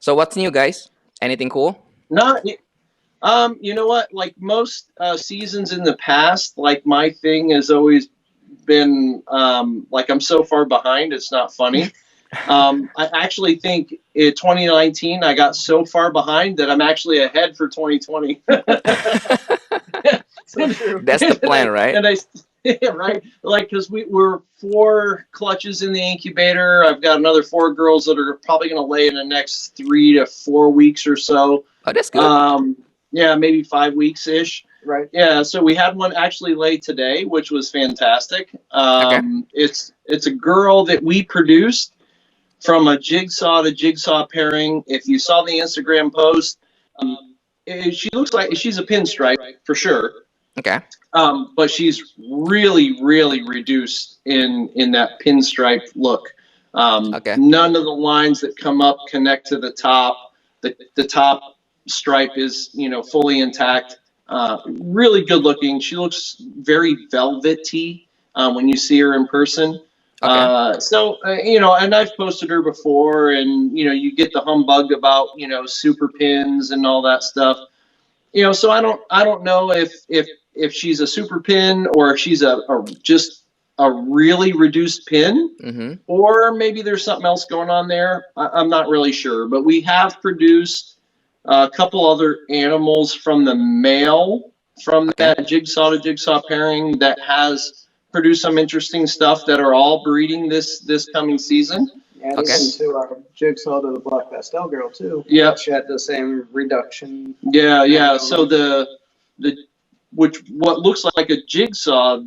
So what's new, guys? Anything cool? Not, you know what? Like most seasons in the past, like my thing has always been like I'm so far behind, it's not funny. I actually think in 2019 I got so far behind that I'm actually ahead for 2020. So true. That's the plan, right? And I yeah, right, like because we're 4 clutches in the incubator. I've got another 4 girls that are probably going to lay in the next 3 to 4 weeks or so. Oh, that's good. Yeah, maybe 5 weeks ish. Right. Yeah, so we had one actually lay today, which was fantastic. Okay. It's a girl that we produced from a jigsaw to jigsaw pairing. If you saw the Instagram post, she looks like she's a pinstripe for sure. Okay. But she's really, really reduced in that pinstripe look. Okay. None of the lines that come up connect to the top. The top stripe is, fully intact. Really good looking. She looks very velvety when you see her in person. Okay. And I've posted her before, and you get the humbug about super pins and all that stuff. So I don't know if she's a super pin or if she's just a really reduced pin, Mm-hmm. or maybe there's something else going on there. I'm not really sure, but we have produced a couple other animals from the male from Okay. that jigsaw to jigsaw pairing that has produced some interesting stuff that are all breeding this coming season. And Okay. even to our Jigsaw to the Black Pastel Girl too. Yep. She had the same reduction. Yeah. So what looks like a jigsaw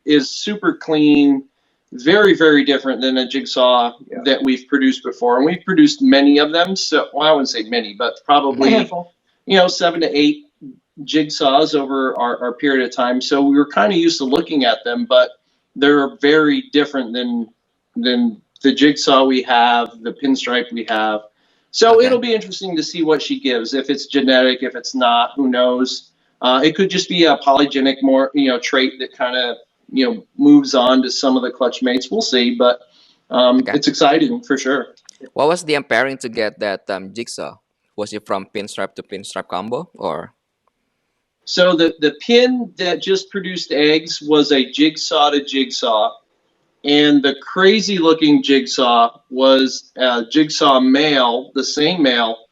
is super clean, very, very different than a jigsaw that we've produced before. And we've produced many of them. So, well, I wouldn't say many, but probably, Handful. 7 to 8 jigsaws over our period of time. So we were kind of used to looking at them, but they're very different than the jigsaw we have, the pinstripe we have. So Okay. it'll be interesting to see what she gives. If it's genetic, if it's not, who knows? It could just be a polygenic trait that kind of moves on to some of the clutch mates. We'll see, but Okay. it's exciting for sure. What was the pairing to get that jigsaw? Was it from pinstripe to pinstripe combo or? So the pin that just produced eggs was a jigsaw to jigsaw, and the crazy looking jigsaw was a jigsaw male, the same male,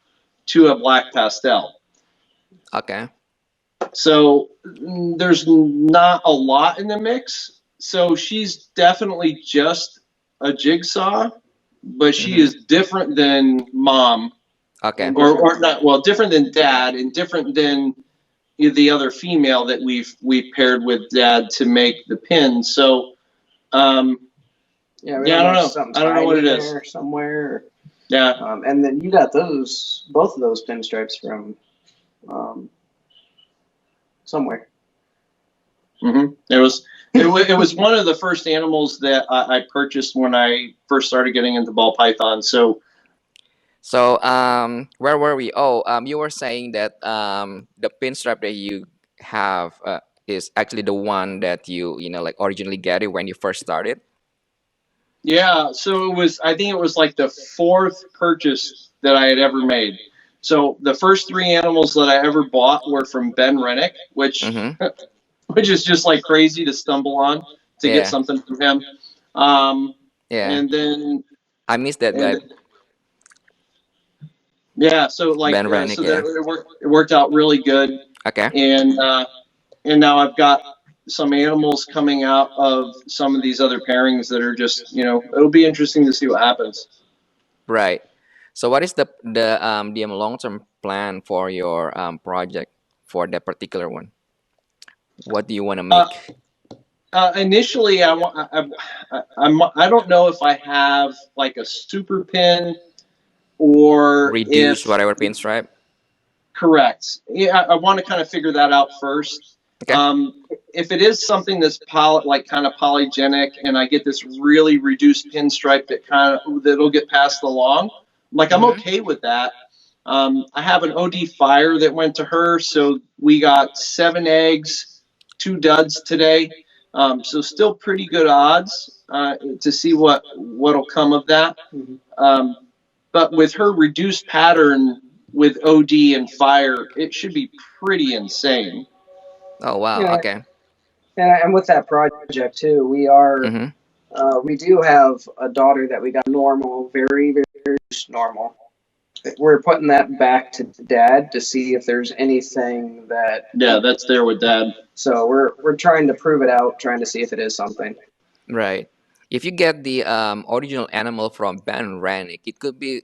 to a black pastel. Okay. So there's not a lot in the mix. So she's definitely just a jigsaw, but she Mm-hmm. is different than mom, Okay. or not. Well, different than dad, and different than the other female that we've paired with dad to make the pin. So, Yeah, I don't know. something's I don't know what it hiding is. there somewhere. Yeah. And then you got both of those pinstripes from somewhere. It was one of the first animals that I purchased when I first started getting into ball python. So Where were we? Oh, you were saying that the pinstripe that you have is actually the one that you like originally get it when you first started. yeah, so I think it was like the 4th purchase that I had ever made. So the first 3 animals that I ever bought were from Ben Rennick, which Mm-hmm. which is just like crazy to stumble on to get Yeah. something from him. Yeah. And then I missed that guy, yeah, so like Ben Rennick. so Yeah. that it worked out really good, Okay. and now I've got some animals coming out of some of these other pairings that are just it'll be interesting to see what happens. Right. So what is the long-term plan for your project for that particular one? What do you want to make? Initially, I don't know if I have like a super pin or Reduce if whatever pinstripe. correct. Yeah, I want to kind of figure that out first. Okay. If it is something that's kind of polygenic, and I get this really reduced pinstripe that'll get passed along, like I'm Mm-hmm. okay with that. I have an OD fire that went to her, so we got 7 eggs, 2 duds today. So still pretty good odds to see what'll come of that. Mhm. but with her reduced pattern with OD and fire, it should be pretty insane. Oh wow. Yeah, Okay. and with that project too, we are Mm-hmm. we do have a daughter that we got normal, very very normal. We're putting that back to dad to see if there's anything that. Yeah, that's there with Dad. So we're trying to prove it out, trying to see if it is something. Right. If you get the original animal from Ben Ranick, it could be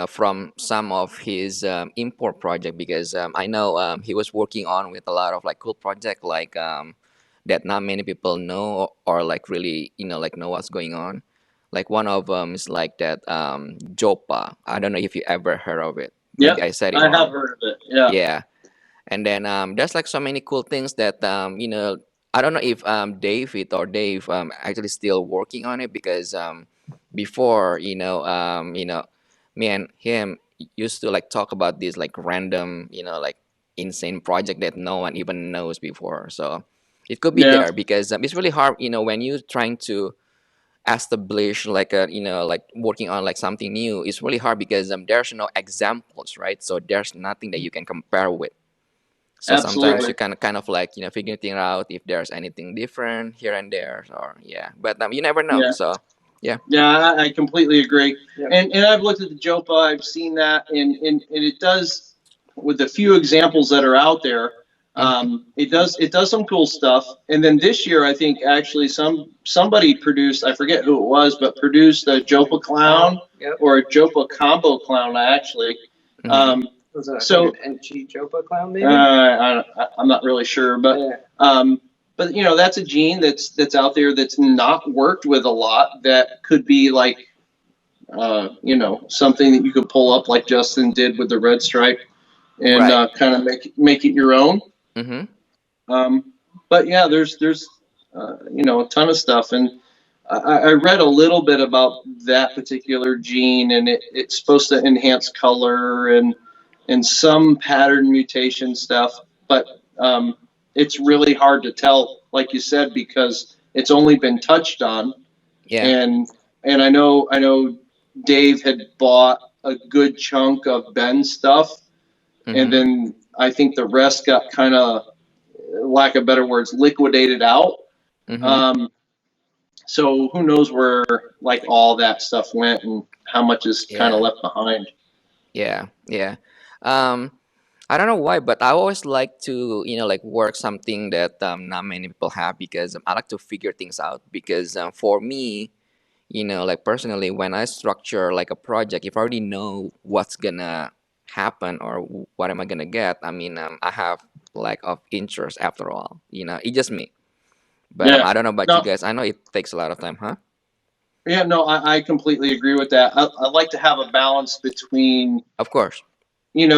from some of his import project, because I know he was working on with a lot of like cool project like that not many people know, or like really like know what's going on. Like one of them is like that Jopa. I don't know if you ever heard of it. Yep, Maybe I said it I have wrong. heard of it. Yeah, Yeah. And then there's like so many cool things that I don't know if Dave actually still working on it, because before me and him used to like talk about this like random like insane project that no one even knows before. So it could be yeah, there, because it's really hard when you're trying to establish like a like working on like something new. It's really hard because there's no examples, right? So there's nothing that you can compare with. So sometimes absolutely. you can kind of like figure things out if there's anything different here and there, or yeah, but you never know. Yeah, So yeah. yeah, I completely agree. Yep. And I've looked at the Jopa, I've seen that, and it does, with the few examples that are out there, Hmm. it does some cool stuff. And then this year, I think actually somebody produced, I forget who it was, but produced a Jopa clown Yep. or a Jopa combo clown actually. Hmm. Um, Was it so an NG Jopa clown maybe? I'm not really sure, but Yeah. but that's a gene that's out there that's not worked with a lot, that could be like something that you could pull up like Justin did with the red stripe, and Right. kind of make it your own. Hmm. Um, but yeah, there's a ton of stuff, and I read a little bit about that particular gene, and it's supposed to enhance color and some pattern mutation stuff, but it's really hard to tell, like you said, because it's only been touched on, Yeah. and I know Dave had bought a good chunk of Ben's stuff, and Hmm. then I think the rest got kind of, lack of better words, liquidated out. Hmm. Um, so who knows where like all that stuff went and how much is kind of Yeah. left behind. Yeah. Yeah. um I don't know why, but I always like to like work something that not many people have, because I like to figure things out, because for me, like personally, when I structure like a project, if I already know what's gonna happen, or what am I gonna get, I mean, I have like of interest after all. It's just me. But Yeah. I don't know about you No. guys. I know it takes a lot of time, huh? Yeah. No. I completely agree with that. I like to have a balance between Of course.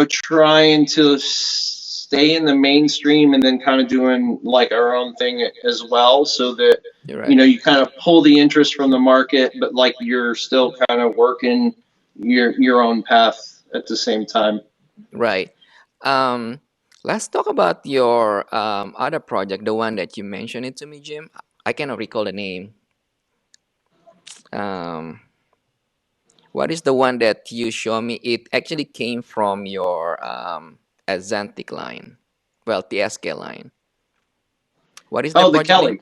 trying to stay in the mainstream and then kind of doing like our own thing as well, so that You're right. you kind of pull the interest from the market, but like you're still kind of working your own path at the same time. Right. Um, let's talk about your other project, the one that you mentioned it to me, Jim. I cannot recall the name. Um, what is the one that you show me? It actually came from your Azantic line. Well, TSK line. What is the Oh, the project name? Kelly,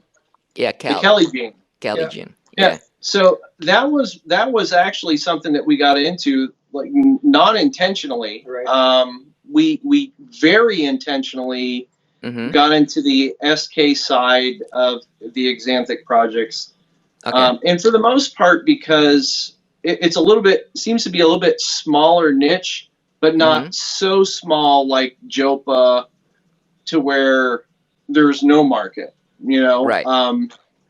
Yeah, the Cali. Kelly gene. Cali Yeah. Gene. Yeah. Yeah. So that was actually something that we got into like not intentionally. Right. We very intentionally Mm-hmm. got into the SK side of the Exanthic projects, Okay. and for the most part because it's a little bit, seems to be a little bit smaller niche, but Mm-hmm. not so small like Jopa to where there's no market. Right.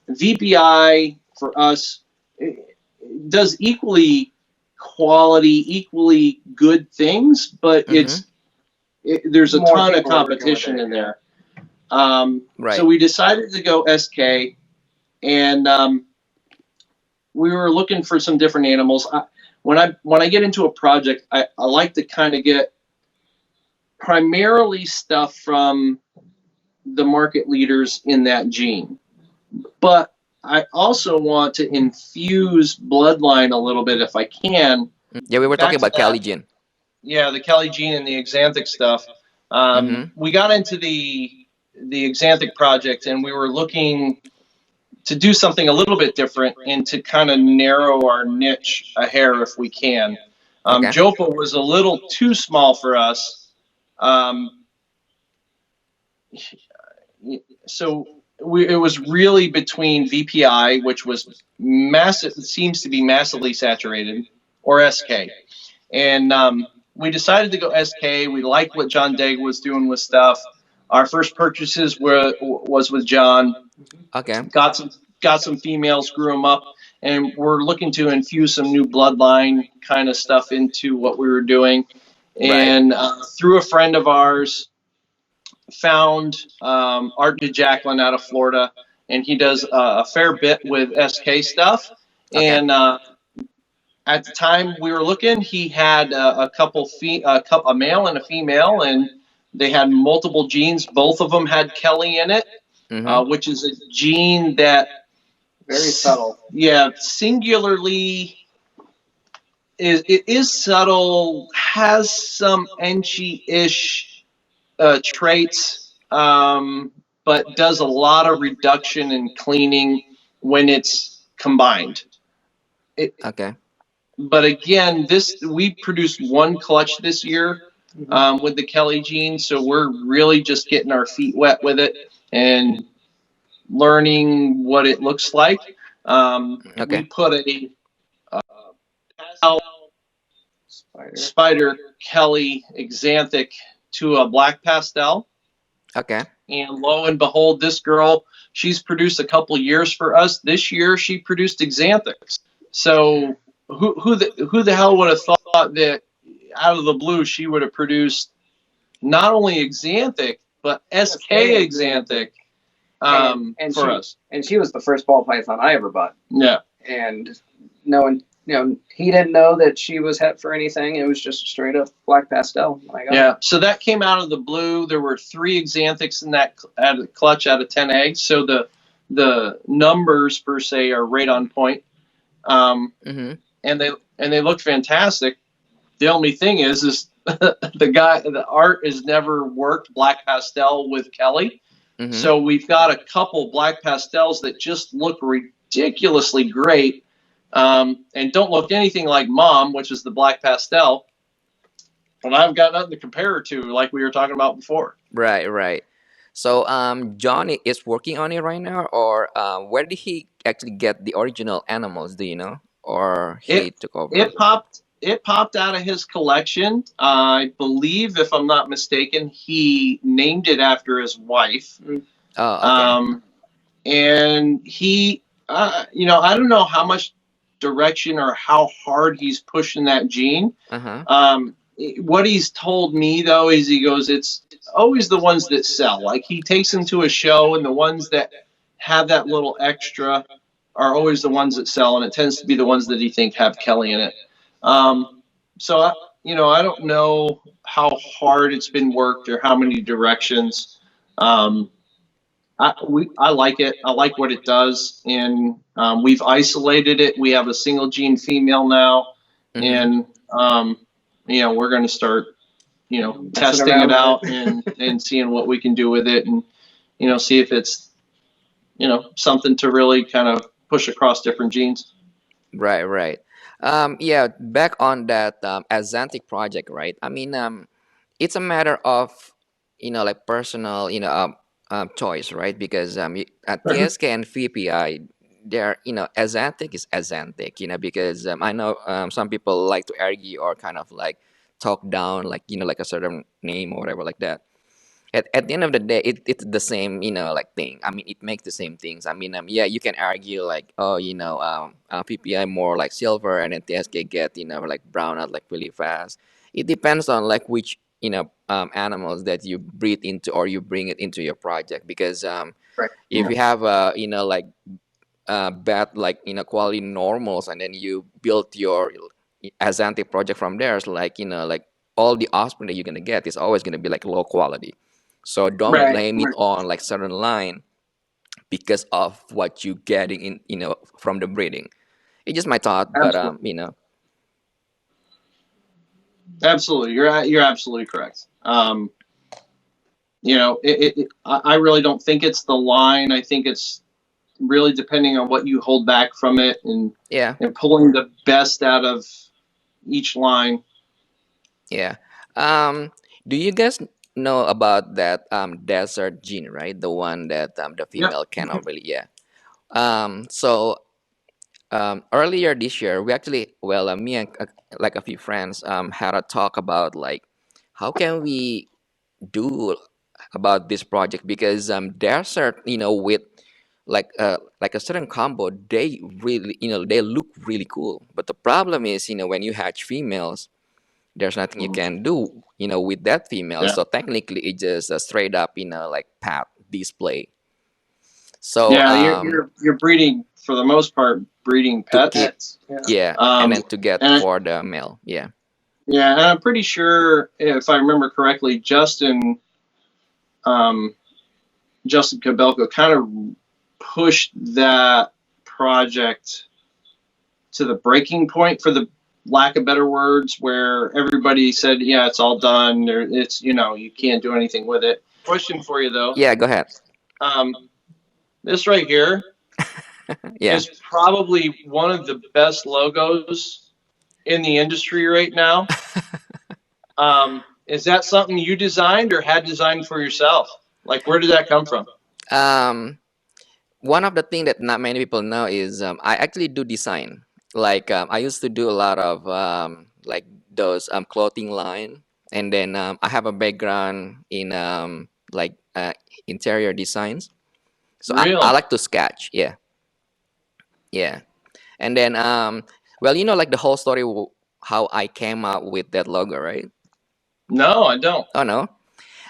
VPI for us does equally quality, equally good things, but Mm-hmm. there's a More ton of people are working with competition it, in yeah. there. So Right. we decided to go SK, and we were looking for some different animals. When I get into a project, I like to kind of get primarily stuff from the market leaders in that gene, but I also want to infuse bloodline a little bit if I can, Yeah, we were talking back to about that. Kelly Jean. Yeah, the Kelly Jean and the Xanthic stuff. Mm-hmm. We got into the Xanthic project, and we were looking to do something a little bit different and to kind of narrow our niche a hair if we can. Okay. Jopa was a little too small for us. Um, so it was really between VPI, which was massive, seems to be massively saturated, or SK. And we decided to go SK. We liked what John Degg was doing with stuff. Our first purchases was with John. Okay. Got some females, grew them up, and we're looking to infuse some new bloodline kind of stuff into what we were doing. Right. And through a friend of ours, found Art DeJacqueline out of Florida, and he does a fair bit with SK stuff. Okay. And at the time we were looking, he had a male and a female, and they had multiple genes. Both of them had Kelly in it, Mm-hmm. which is a gene that Very subtle. yeah, singularly is subtle, has some Enchi-ish traits, but does a lot of reduction and cleaning when it's combined. Okay. But again, we produced one clutch this year with the Kelly gene, so we're really just getting our feet wet with it and learning what it looks like. We Okay. put a pastel spider Kelly Xanthic to a black pastel. Okay. And lo and behold, this girl, she's produced a couple years for us. This year, she produced Xanthics. So who the hell would have thought that out of the blue she would have produced not only Xanthic but SK Xanthic for us? And she was the first ball python I ever bought. Yeah. And no one, he didn't know that she was het for anything. It was just straight up black pastel. Yeah. So that came out of the blue. There were 3 Xanthics in that clutch out of 10 eggs. So the numbers per se are right on point. Mm-hmm. And they look fantastic. The only thing is the art has never worked black pastel with Kelly. Mm-hmm. So we've got a couple black pastels that just look ridiculously great, and don't look anything like Mom, which is the black pastel. But I've got nothing to compare her to, like we were talking about before. Right. Right. So Johnny is working on it right now, or where did he actually get the original animals? Do you know, or he It took over? it popped out of his collection. I believe, if I'm not mistaken, he named it after his wife. Oh, okay. And he, I don't know how much direction or how hard he's pushing that gene. Uh-huh. What he's told me though is he goes, it's always the ones that sell. Like he takes them to a show, and the ones that have that little extra are always the ones that sell, and it tends to be the ones that he think have Kelly in it. So I don't know how hard it's been worked or how many directions. I like it. I like what it does, and we've isolated it. We have a single gene female now, Mm-hmm. and we're going to start testing it out and seeing what we can do with it, and see if it's something to really kind of push across different genes. Right. Right. Yeah. Back on that Azantic project, right? I mean, it's a matter of like personal choice, right? Because at TSK and VPI, they're Azantic is Azantic, because I know some people like to argue or kind of like talk down like like a certain name or whatever like that. At the end of the day, it's the same like thing. I mean, it makes the same things. I mean, yeah, you can argue like, oh, PPI more like silver, and then TSK get like brown out like really fast. It depends on like which animals that you breed into or you bring it into your project, because Right. if you have like bad like quality normals, and then you build your Azantic project from there, it's like like all the offspring that you're gonna get is always gonna be like low quality. So don't Right. blame it on like certain line because of what you getting in from the breeding. It's just my thought, but Absolutely. Absolutely, you're absolutely correct. I really don't think it's the line. I think it's really depending on what you hold back from it, Yeah, and pulling the best out of each line. yeah. Do you guys know about that desert gene, right? The one that the Yep. female cannot really, yeah. So earlier this year, we actually, well, me and like a few friends had a talk about like how can we do about this project because there's a with like a certain combo they really they look really cool, but the problem is when you hatch females there's nothing you can do with that female, Yeah. so technically it's just a straight up like pat display. So Yeah. You're breeding for the most part, breeding to pets. keep, Pets. Yeah. yeah, and Um, then to get and for the male, yeah. yeah, and I'm pretty sure if I remember correctly, um, Justin Kabelko kind of pushed that project to the breaking point, for the lack of better words, where everybody said, "Yeah, it's all done. It's you can't do anything with it." Question for you though. Yeah, go ahead. Um, this right here Yeah. is probably one of the best logos in the industry right now. Is that something you designed or had designed for yourself? Like, where did that come from? um One of the things that not many people know is I actually do design. Like I used to do a lot of like those clothing line, and then I have a background in like interior designs. So I Really? like to sketch. Yeah, yeah. And then well, like the whole story how I came up with that logo, right? No, I don't. Oh no.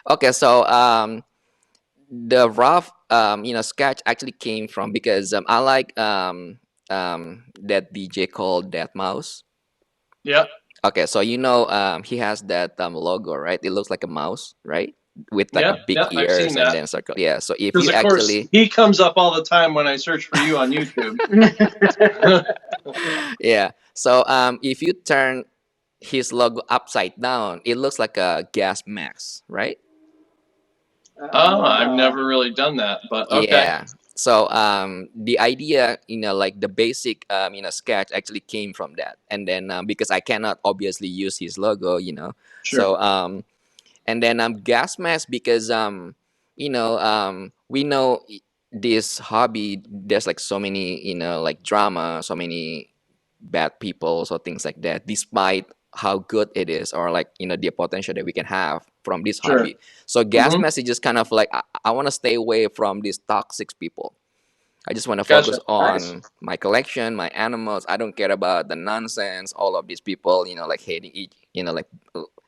Okay, so the rough sketch actually came from because I like that DJ called DeadMouze. Yeah, Okay, so he has that logo, right? It looks like a mouse, right? With like a yeah, big yeah. I've seen ears and that. then circle. Yeah. So if Because you of course actually, he comes up all the time when I search for you on YouTube. yeah. So if you turn his logo upside down, it looks like a gas mask, right? Oh, I've never really done that, but okay. Yeah. So the idea, like the basic sketch actually came from that, and then because I cannot obviously use his logo, Sure. so and then gas mask because we know this hobby. There's like so many like drama, so many bad people, so things like that. Despite how good it is, or like the potential that we can have from this Sure. hobby. So gas Mm-hmm. mask is just kind of like I want to stay away from these toxic people. I just want to focus Gotcha. on my collection, my animals. I don't care about the nonsense, all of these people, like hating each, like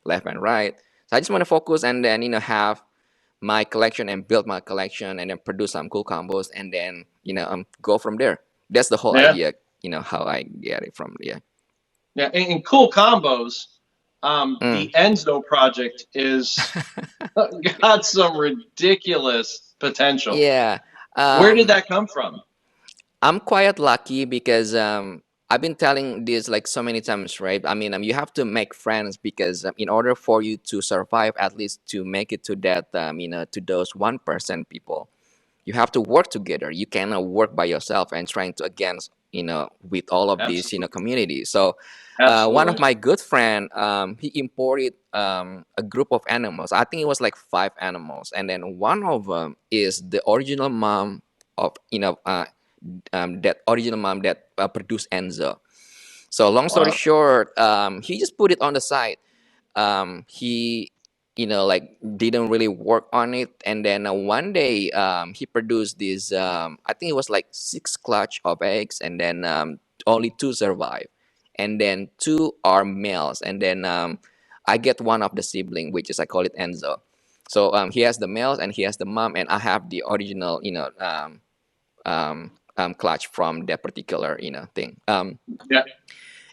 left and right. So I just want to focus and then, have my collection and build my collection and then produce some cool combos and then, go from there. That's the whole Yeah. idea, how I get it from. Yeah. Yeah. And cool combos. Mm. The Enzo project is got some ridiculous potential. Yeah. Where did that come from? I'm quite lucky because I've been telling this like so many times, right? I mean, you have to make friends because in order for you to survive, at least to make it to that, to those 1% people, you have to work together. You cannot work by yourself and trying to against, with all of these, Absolutely. communities. So, one of Absolutely. my good friend, he imported a group of animals. I think it was like 5 animals, and then one of them is the original mom of, that original mom that produced Enzo. So long story Wow. short, he just put it on the side. He, like didn't really work on it, and then one day, he produced this. I think it was like 6 clutch of eggs, and then only 2 survive, and then 2 are males, and then I get one of the sibling, which is I call it Enzo. So he has the males and he has the mom, and I have the original, clutch from that particular thing. Yeah.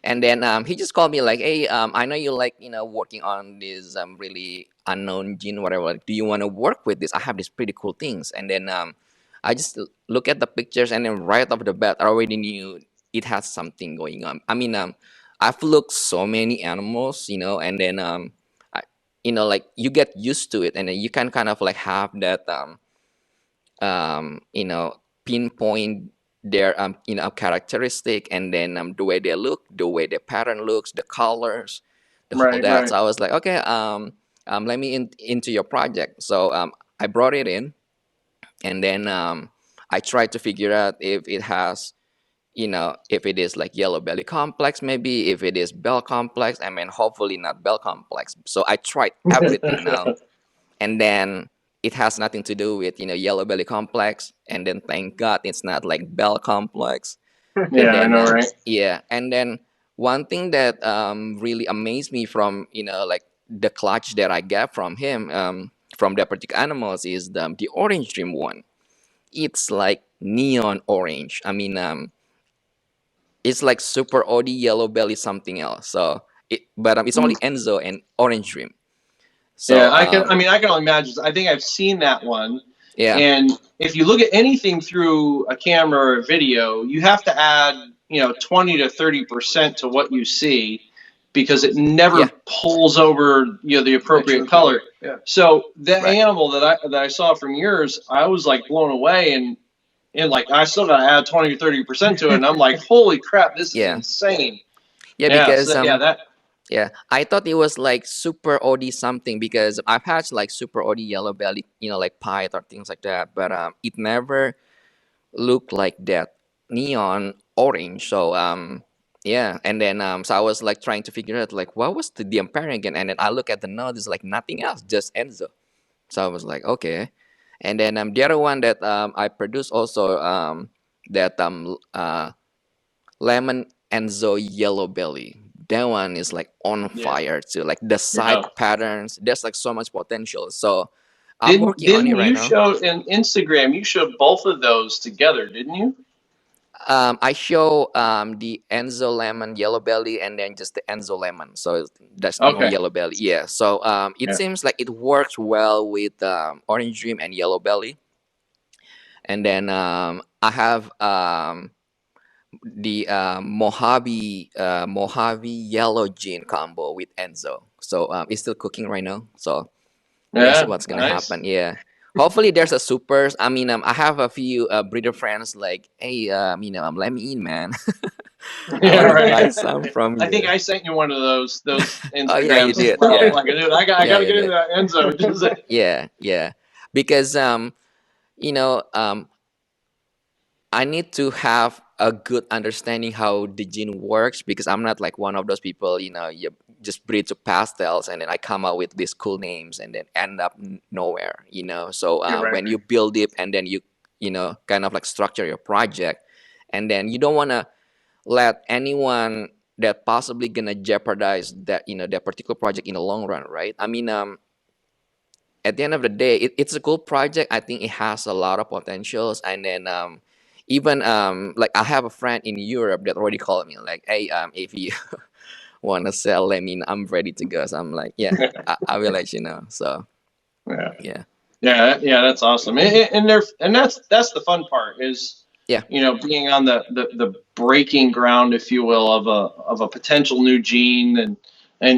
And then he just called me like, hey, I know you like working on this really unknown gene, whatever. Do you want to work with this? I have these pretty cool things. And then I just look at the pictures, and then right off the bat I already knew it has something going on. I mean, I've looked so many animals, and then I, like you get used to it, and then you can kind of like have that pinpoint their characteristic, and then the way they look, the way the pattern looks, the colors, the whole Right, that. right. So I was like, okay, let me into your project. So I brought it in, and then I tried to figure out if it has, if it is like yellow belly complex, maybe if it is bell complex. I mean, hopefully not bell complex. So I tried everything now, and then it has nothing to do with yellow belly complex, and then thank God it's not like bell complex. And Yeah, I then know, right? yeah, and then one thing that really amazed me from like the clutch that I got from him, from the particular animals, is the orange dream one. It's like neon orange. I mean, it's like super OD yellow belly something else. So but it's Mm. only Enzo and orange dream. Yeah, So I can. I mean, I can only imagine. I think I've seen that one. yeah, And if you look at anything through a camera or a video, you have to add, 20 to 30% to what you see, because it never yeah, pulls over, the appropriate color. Yeah. So the right, animal that I saw from yours, I was like blown away, and like I still got to add 20 to 30% to it, and I'm like, holy crap, this is yeah, insane. yeah, Yeah. because So yeah, that. yeah, I thought it was like super OD something, because I've had like super OD yellow belly, like pie or things like that, but it never looked like that neon orange. So yeah, and then so I was like trying to figure out like what was the pairing again, and then I look at the note, it's like nothing else, just Enzo. So I was like, okay. And then the other one that I produced also, that lemon Enzo yellow belly. That one is like on Yeah. fire too. Like the side Yeah. patterns, there's like so much potential. So I'm Didn't working on it didn't right you now. show in Instagram? You showed both of those together, didn't you? I show the Enzo lemon yellow belly, and then just the Enzo lemon. So that's no Okay. yellow belly. Yeah. So it Yeah. seems like it works well with orange dream and yellow belly. And then I have the Mojave yellow gene combo with Enzo. So it's still cooking right now. So let's see Yeah. what's gonna Nice. happen. Yeah. Hopefully there's a supers. I mean, I have a few breeder friends like, hey, let me in, man. I Yeah. want to buy Right. some from I think you. I sent you one of those Oh yeah, you Instagrams as did. well. Yeah, Like, dude, I yeah, got to you get into did. that Enzo. Yeah, yeah. Because you know, um, I need to have a good understanding how the gene works, because I'm not like one of those people, you just breed to pastels and then I come out with these cool names and then end up nowhere. So You're right. when you build it and then you kind of like structure your project, and then you don't want to let anyone that possibly gonna jeopardize that particular project in the long run, right? I mean, at the end of the day, it's a cool project. I think it has a lot of potentials. And then even like I have a friend in Europe that already called me like, hey, if you want to sell, I mean, I'm ready to go. So I'm like, yeah, I will let you know. So Yeah. yeah, Yeah. That's awesome. And that's the fun part is, yeah, being on the breaking ground, if you will, of a potential new gene, and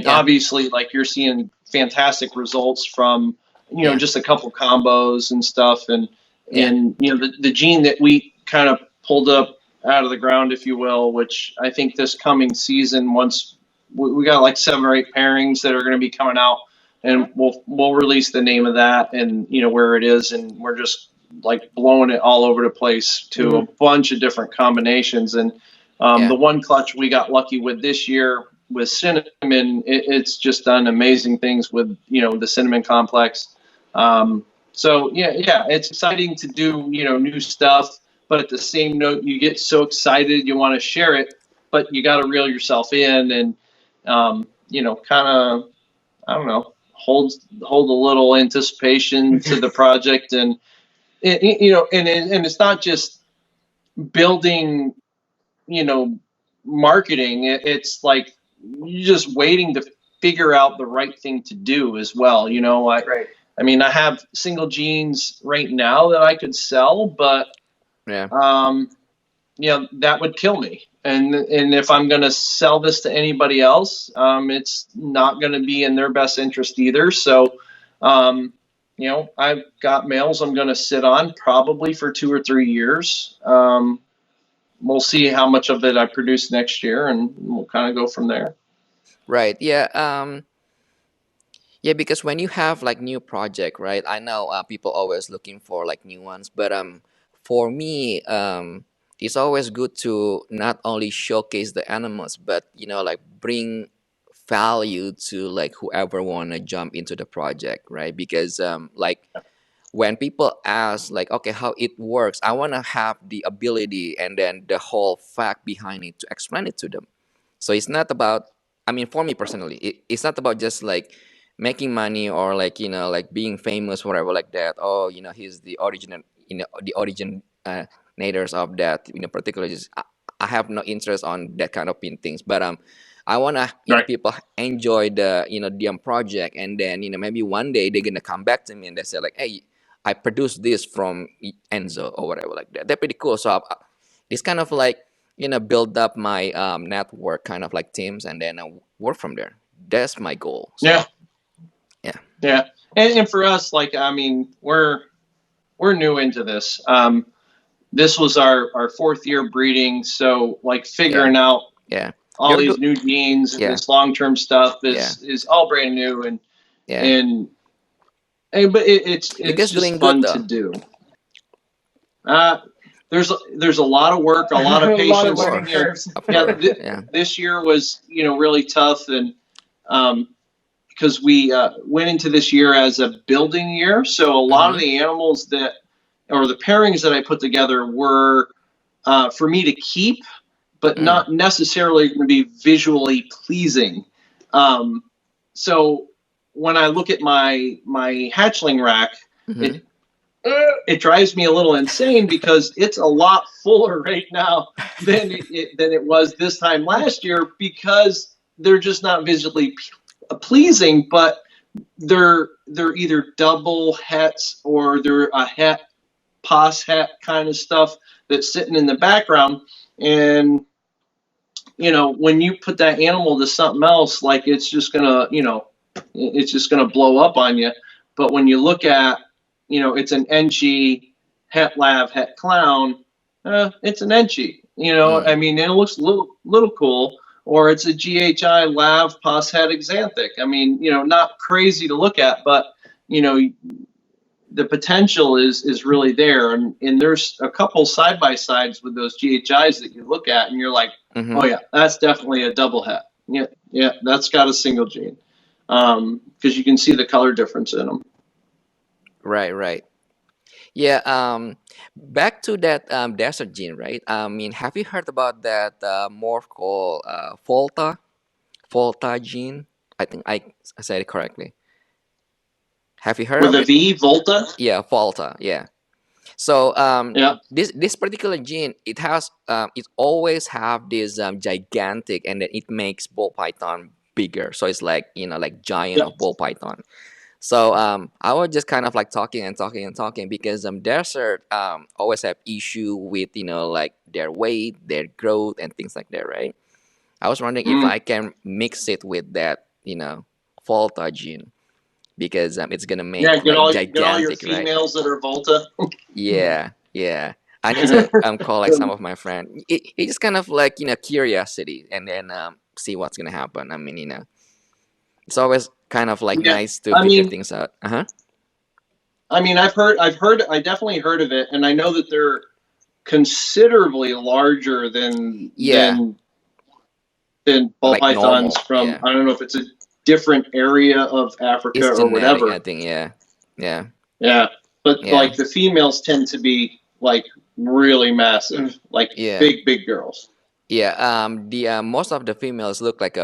yeah, obviously like you're seeing fantastic results from, yeah, just a couple combos and stuff, and yeah, the gene that we kind of pulled up out of the ground, if you will, which I think this coming season, once we got like 7 or 8 pairings that are going to be coming out, and we'll release the name of that, and where it is, and we're just like blowing it all over the place to a bunch of different combinations. And yeah, the one clutch we got lucky with this year with cinnamon, it's just done amazing things with the cinnamon complex. So yeah, it's exciting to do new stuff, but at the same note, you get so excited you want to share it, but you got to reel yourself in, and kind of, I don't know, hold a little anticipation to the project, and and it's not just building, you know, marketing. It's like you're just waiting to figure out the right thing to do as well. Right. I mean, I have single genes right now that I could sell, but yeah, um, that would kill me. And if I'm going to sell this to anybody else, it's not going to be in their best interest either. So, I've got males I'm going to sit on probably for 2 or 3 years. We'll see how much of it I produce next year, and we'll kind of go from there. Right. Yeah. Yeah, because when you have like new project, right? I know people always looking for like new ones, but for me, it's always good to not only showcase the animals, but like bring value to like whoever wanna jump into the project, right? Because like when people ask like, okay, how it works, I wanna have the ability and then the whole fact behind it to explain it to them. So it's not about, I mean, for me personally, it's not about just like making money or like, like being famous, whatever, like that. Oh, he's the original, the origin nators of that, particularly just, I have no interest on that kind of things. But I wanna, Right. people enjoy the, the project, and then, maybe one day they're gonna come back to me and they say like, hey, I produced this from Enzo or whatever, like that. They're pretty cool. So it's kind of like, build up my network, kind of like teams, and then work from there. That's my goal. So Yeah. yeah. Yeah. And for us, like, I mean, we're new into this. This was our 4th year breeding. So like figuring out Yeah. all these new genes and Yeah. this long-term stuff is all brand new. And but it's just fun to do. There's a lot of work, a lot of patience. This year was, really tough, and because we went into this year as a building year, so a lot of the animals or the pairings that I put together were for me to keep, but not necessarily going to be visually pleasing. So when I look at my hatchling rack, it drives me a little insane because it's a lot fuller right now than it was this time last year, because they're just not visually pleasing, but they're either double hets or they're a het, pos het kind of stuff that's sitting in the background. And when you put that animal to something else, like it's just gonna blow up on you. But when you look at, it's an NG het lav het clown, it's an NG. I mean, it looks a little cool. Or it's a GHI lav pos het exanthic. I mean, not crazy to look at, but the potential is really there. And there's a couple side by sides with those GHIs that you look at and you're like, oh yeah, that's definitely a double het. Yeah, that's got a single gene, because you can see the color difference in them. Right. Yeah. Back to that desert gene, right? I mean, have you heard about that morph called Volta gene? I think I said it correctly. Have you heard with of a it? V, Volta? Yeah, Volta. Yeah. So Yeah. this particular gene, it has it always have this gigantic, and then it makes ball python bigger. So it's like like giant of ball python. So I was just kind of like talking because desert always have issue with like their weight, their growth, and things like that, right? I was wondering if I can mix it with that Volta gene, because it's gonna make get all your gigantic, right? females that are Volta. Yeah. I need to call like some of my friends. It's just kind of like curiosity, and then see what's gonna happen. I mean, it's always kind of like nice to figure things out. I mean, I definitely heard of it, and I know that they're considerably larger than ball like pythons normal, from I don't know if it's a different area of Africa it's or genetic, whatever. I think. Yeah. But like the females tend to be like really massive, like big girls. Yeah. The most of the females look like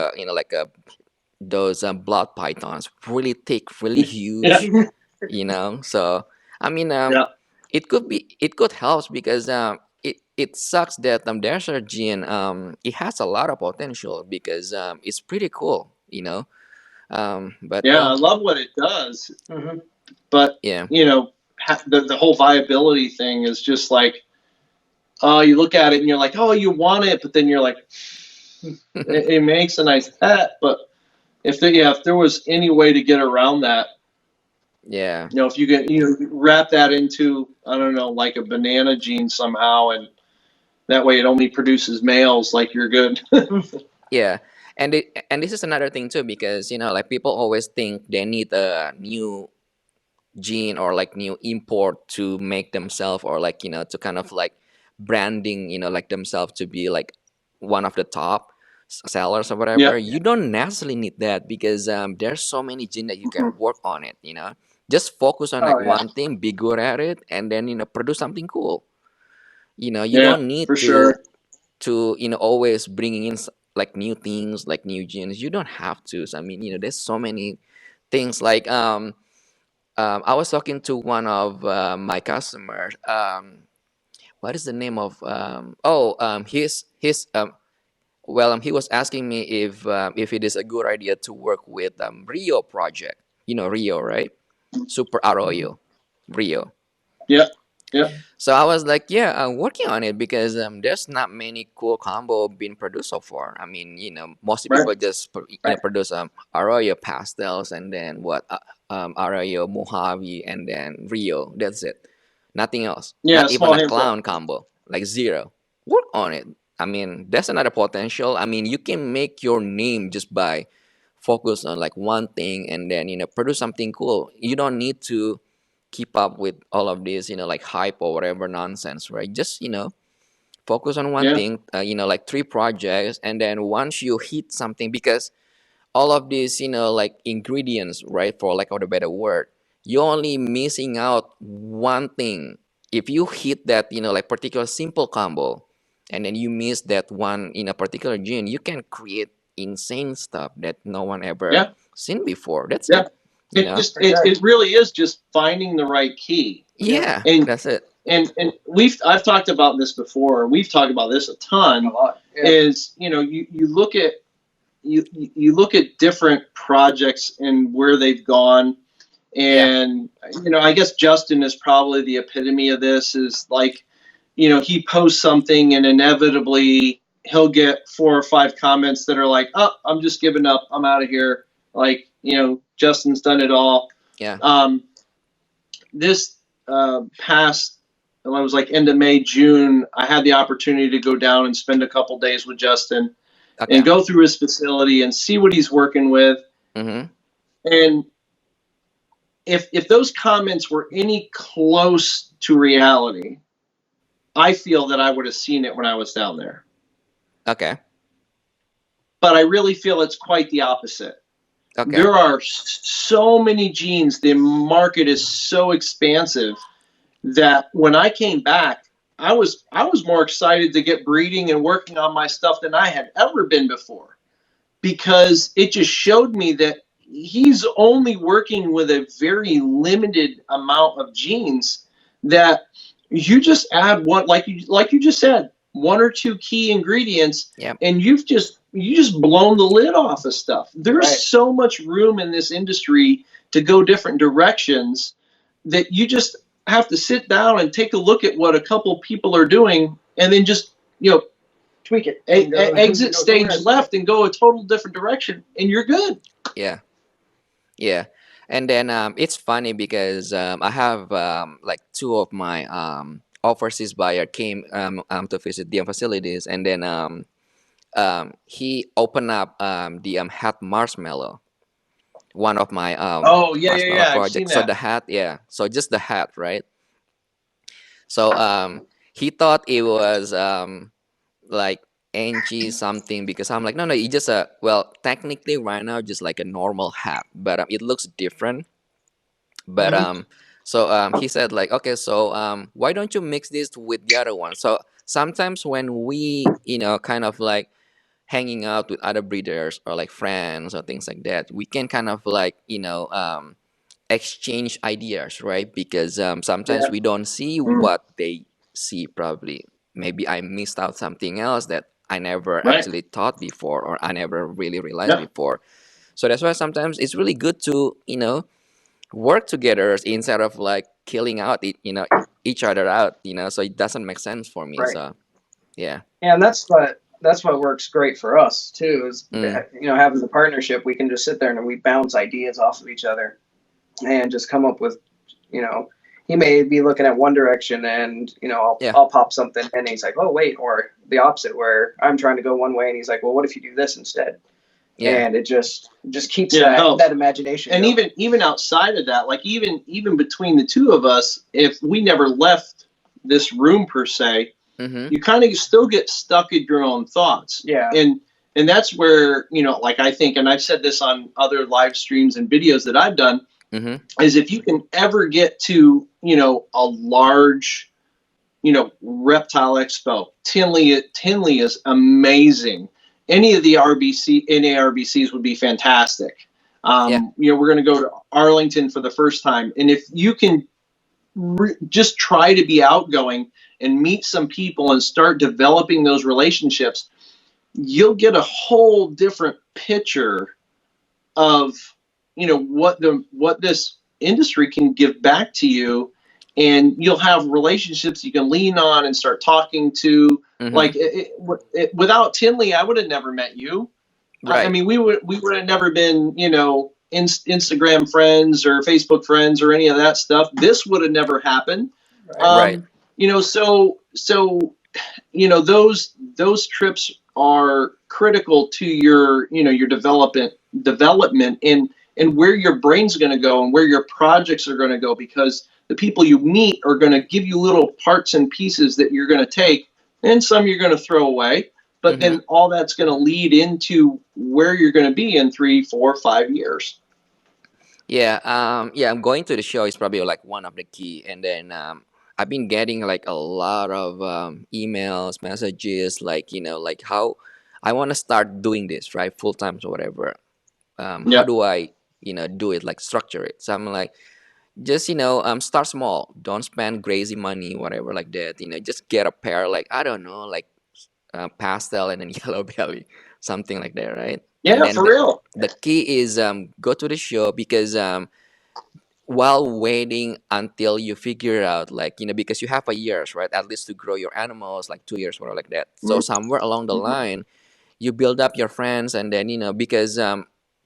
those blood pythons, really thick, really huge. So I mean, it could help, because it sucks that there's a gene, it has a lot of potential, because it's pretty cool, but I love what it does. But the whole viability thing is just like, you look at it and you're like, oh, you want it, but then you're like, it makes a nice pet, but if there was any way to get around that, Yeah. if you get wrap that into, I don't know, like a banana gene somehow, and that way it only produces males, like you're good. Yeah. And this is another thing too, because like people always think they need a new gene or like new import to make themselves, or like to kind of like branding, like themselves to be like one of the top sellers or Yeah. whatever. You don't necessarily need that, because there's so many genes that you can work on it. Just focus on like Oh yeah. one thing, be good at it, and then produce something cool. You Yeah, don't need for to sure. always bringing in like new things, like new genes. You don't have to. So, I mean, there's so many things like I was talking to one of my customers. What is the name of? He was asking me if it is a good idea to work with Rio project. Rio, right? Super Arroyo, Rio. Yeah. Yeah. So I was like, yeah, I'm working on it, because there's not many cool combo being produced so far. I mean, most Right. people just produce Arroyo pastels, and then what Arroyo Mojave, and then Rio. That's it. Nothing else. Yeah, Not a even small a handful. clown combo, like zero. Work on it. I mean, that's another potential. I mean, you can make your name just by focus on like one thing, and then produce something cool. You don't need to keep up with all of this, like hype or whatever nonsense, right? Just, focus on one Yeah. thing, like three projects. And then once you hit something, because all of these, like ingredients, right? For lack of a better word, you're only missing out one thing. If you hit that, like particular simple combo, and then you miss that one in a particular gene, you can create insane stuff that no one ever Yeah. seen before. That's Yeah. it, you It know? just it really is just finding the right key. Yep. Yeah, And that's it. I've talked about this before. We've talked about this a ton. A lot. Yeah. Is you look at you look at different projects and where they've gone, Yeah. and I guess Justin is probably the epitome of this. Is like, he posts something and inevitably he'll get 4 or 5 comments that are like, oh, I'm just giving up, I'm out of here, like, Justin's done it all. Yeah. This past, well, it was like end of May, June, I had the opportunity to go down and spend a couple days with Justin Okay. and go through his facility and see what he's working with. Mm-hmm. And if those comments were any close to reality, I feel that I would have seen it when I was down there. Okay. But I really feel it's quite the opposite. Okay. There are so many genes. The market is so expansive that when I came back, I was more excited to get breeding and working on my stuff than I had ever been before, because it just showed me that he's only working with a very limited amount of genes, that you just add one, like you just said, 1 or 2 key ingredients, Yep. and you just blown the lid off of stuff. There's Right. so much room in this industry to go different directions that you just have to sit down and take a look at what a couple people are doing, and then just Tweak it. exit Go stage somewhere. left and go a total different direction, and you're good. Yeah. Yeah. And then it's funny because I have like two of my overseas buyer came to visit the facilities, and then he opened up the hat marshmallow, one of my Oh, yeah, marshmallow I've seen projects. So that. the hat, yeah. So just the hat, right? So he thought it was like NG something, because I'm like, no, no, it's just a, well, technically right now just like a normal hat, but it looks different. But Mhm. so he said like, okay, so why don't you mix this with the other one? So sometimes when we kind of like hanging out with other breeders or like friends or things like that, we can kind of like exchange ideas, right? Because sometimes Yeah. we don't see Mm. what they see. Probably maybe I missed out something else that I never Right. actually thought before, or I never really realized Yeah. before. So that's why sometimes it's really good to work together instead of like killing out it each other out, so it doesn't make sense for me. Right. So yeah. Yeah, and that's what works great for us too. Is Mm, having the partnership, we can just sit there and we bounce ideas off of each other and just come up with, you know, he may be looking at one direction and yeah. I'll pop something and he's like, oh wait, or the opposite where I'm trying to go one way and he's like, well, what if you do this instead? Yeah. And it just keeps Yeah, it that helps. imagination And going. even outside of that, like even between the two of us, if we never left this room per se, Mm-hmm. you kind of still get stuck in your own thoughts. Yeah. And that's where, like I think, and I've said this on other live streams and videos that I've done, Mm-hmm. is if you can ever get to, a large, reptile expo, Tinley is amazing. Any of the NARBCs would be fantastic. Yeah. We're going to go to Arlington for the first time. And if you can just try to be outgoing and meet some people and start developing those relationships, you'll get a whole different picture of what this industry can give back to you, and you'll have relationships you can lean on and start talking to. Mm-hmm. Like without Tinley, I would have never met you. Right. I mean, we would have never been, Instagram friends or Facebook friends or any of that stuff. This would have never happened. Right. Those trips are critical to your development and where your brain's going to go and where your projects are going to go, because the people you meet are going to give you little parts and pieces that you're going to take, and some you're going to throw away, but then all that's going to lead into where you're going to be in 3, 4, 5 years. Yeah. I'm going to the show is probably like one of the key, and then I've been getting like a lot of emails, messages, like like how I want to start doing this right full time or whatever. How do I do it, like structure it? So I'm like, just start small, don't spend crazy money, whatever, like that. Just get a pair, like I don't know, like pastel and then yellow belly, something like that, right? And Yeah, then for real. the key is go to the show, because while waiting until you figure out, like because you have a years, right, at least to grow your animals, like 2 years or like that. So somewhere along the line you build up your friends, and then because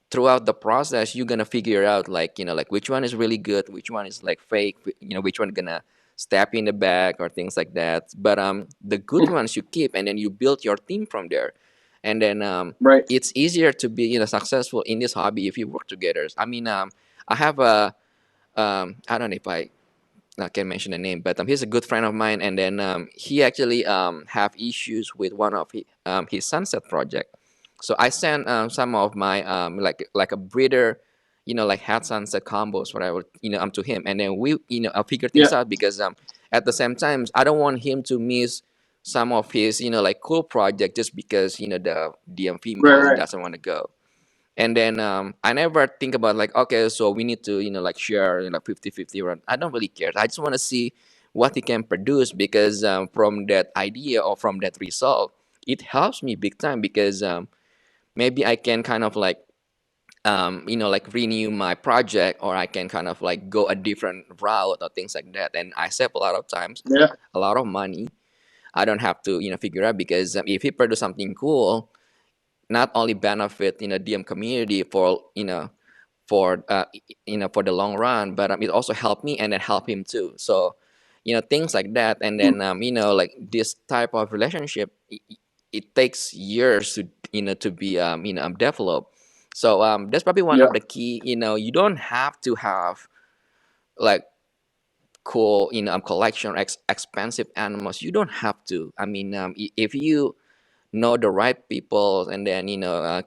throughout the process you're gonna figure out, like like which one is really good, which one is like fake, which one gonna stab you in the back or things like that. But the good ones you keep, and then you build your team from there. And then Right. it's easier to be successful in this hobby if you work together. I mean, I have a I don't know if I can mention the name, but he's a good friend of mine, and then he actually have issues with one of his sunset project. So I sent some of my like a breeder, like hat sunset combos, whatever, to him, and then we figure things Yeah. out, because at the same time I don't want him to miss some of his like cool project just because the DM females Right. doesn't want to go. And then I never think about, like, okay, so we need to like share, like 50-50, or I don't really care. I just want to see what he can produce, because from that idea or from that result, it helps me big time, because maybe I can kind of like like renew my project, or I can kind of like go a different route or things like that, and I save a lot of times, Yeah. a lot of money. I don't have to figure out, because if he produce something cool, not only benefit DM community for for the long run, but it also helped me and then help him too. So things like that. And then like this type of relationship, it takes years to to be developed. So that's probably one Yeah. of the key. You don't have to have like cool collection expensive animals. You don't have to. I mean, if you know the right people, and then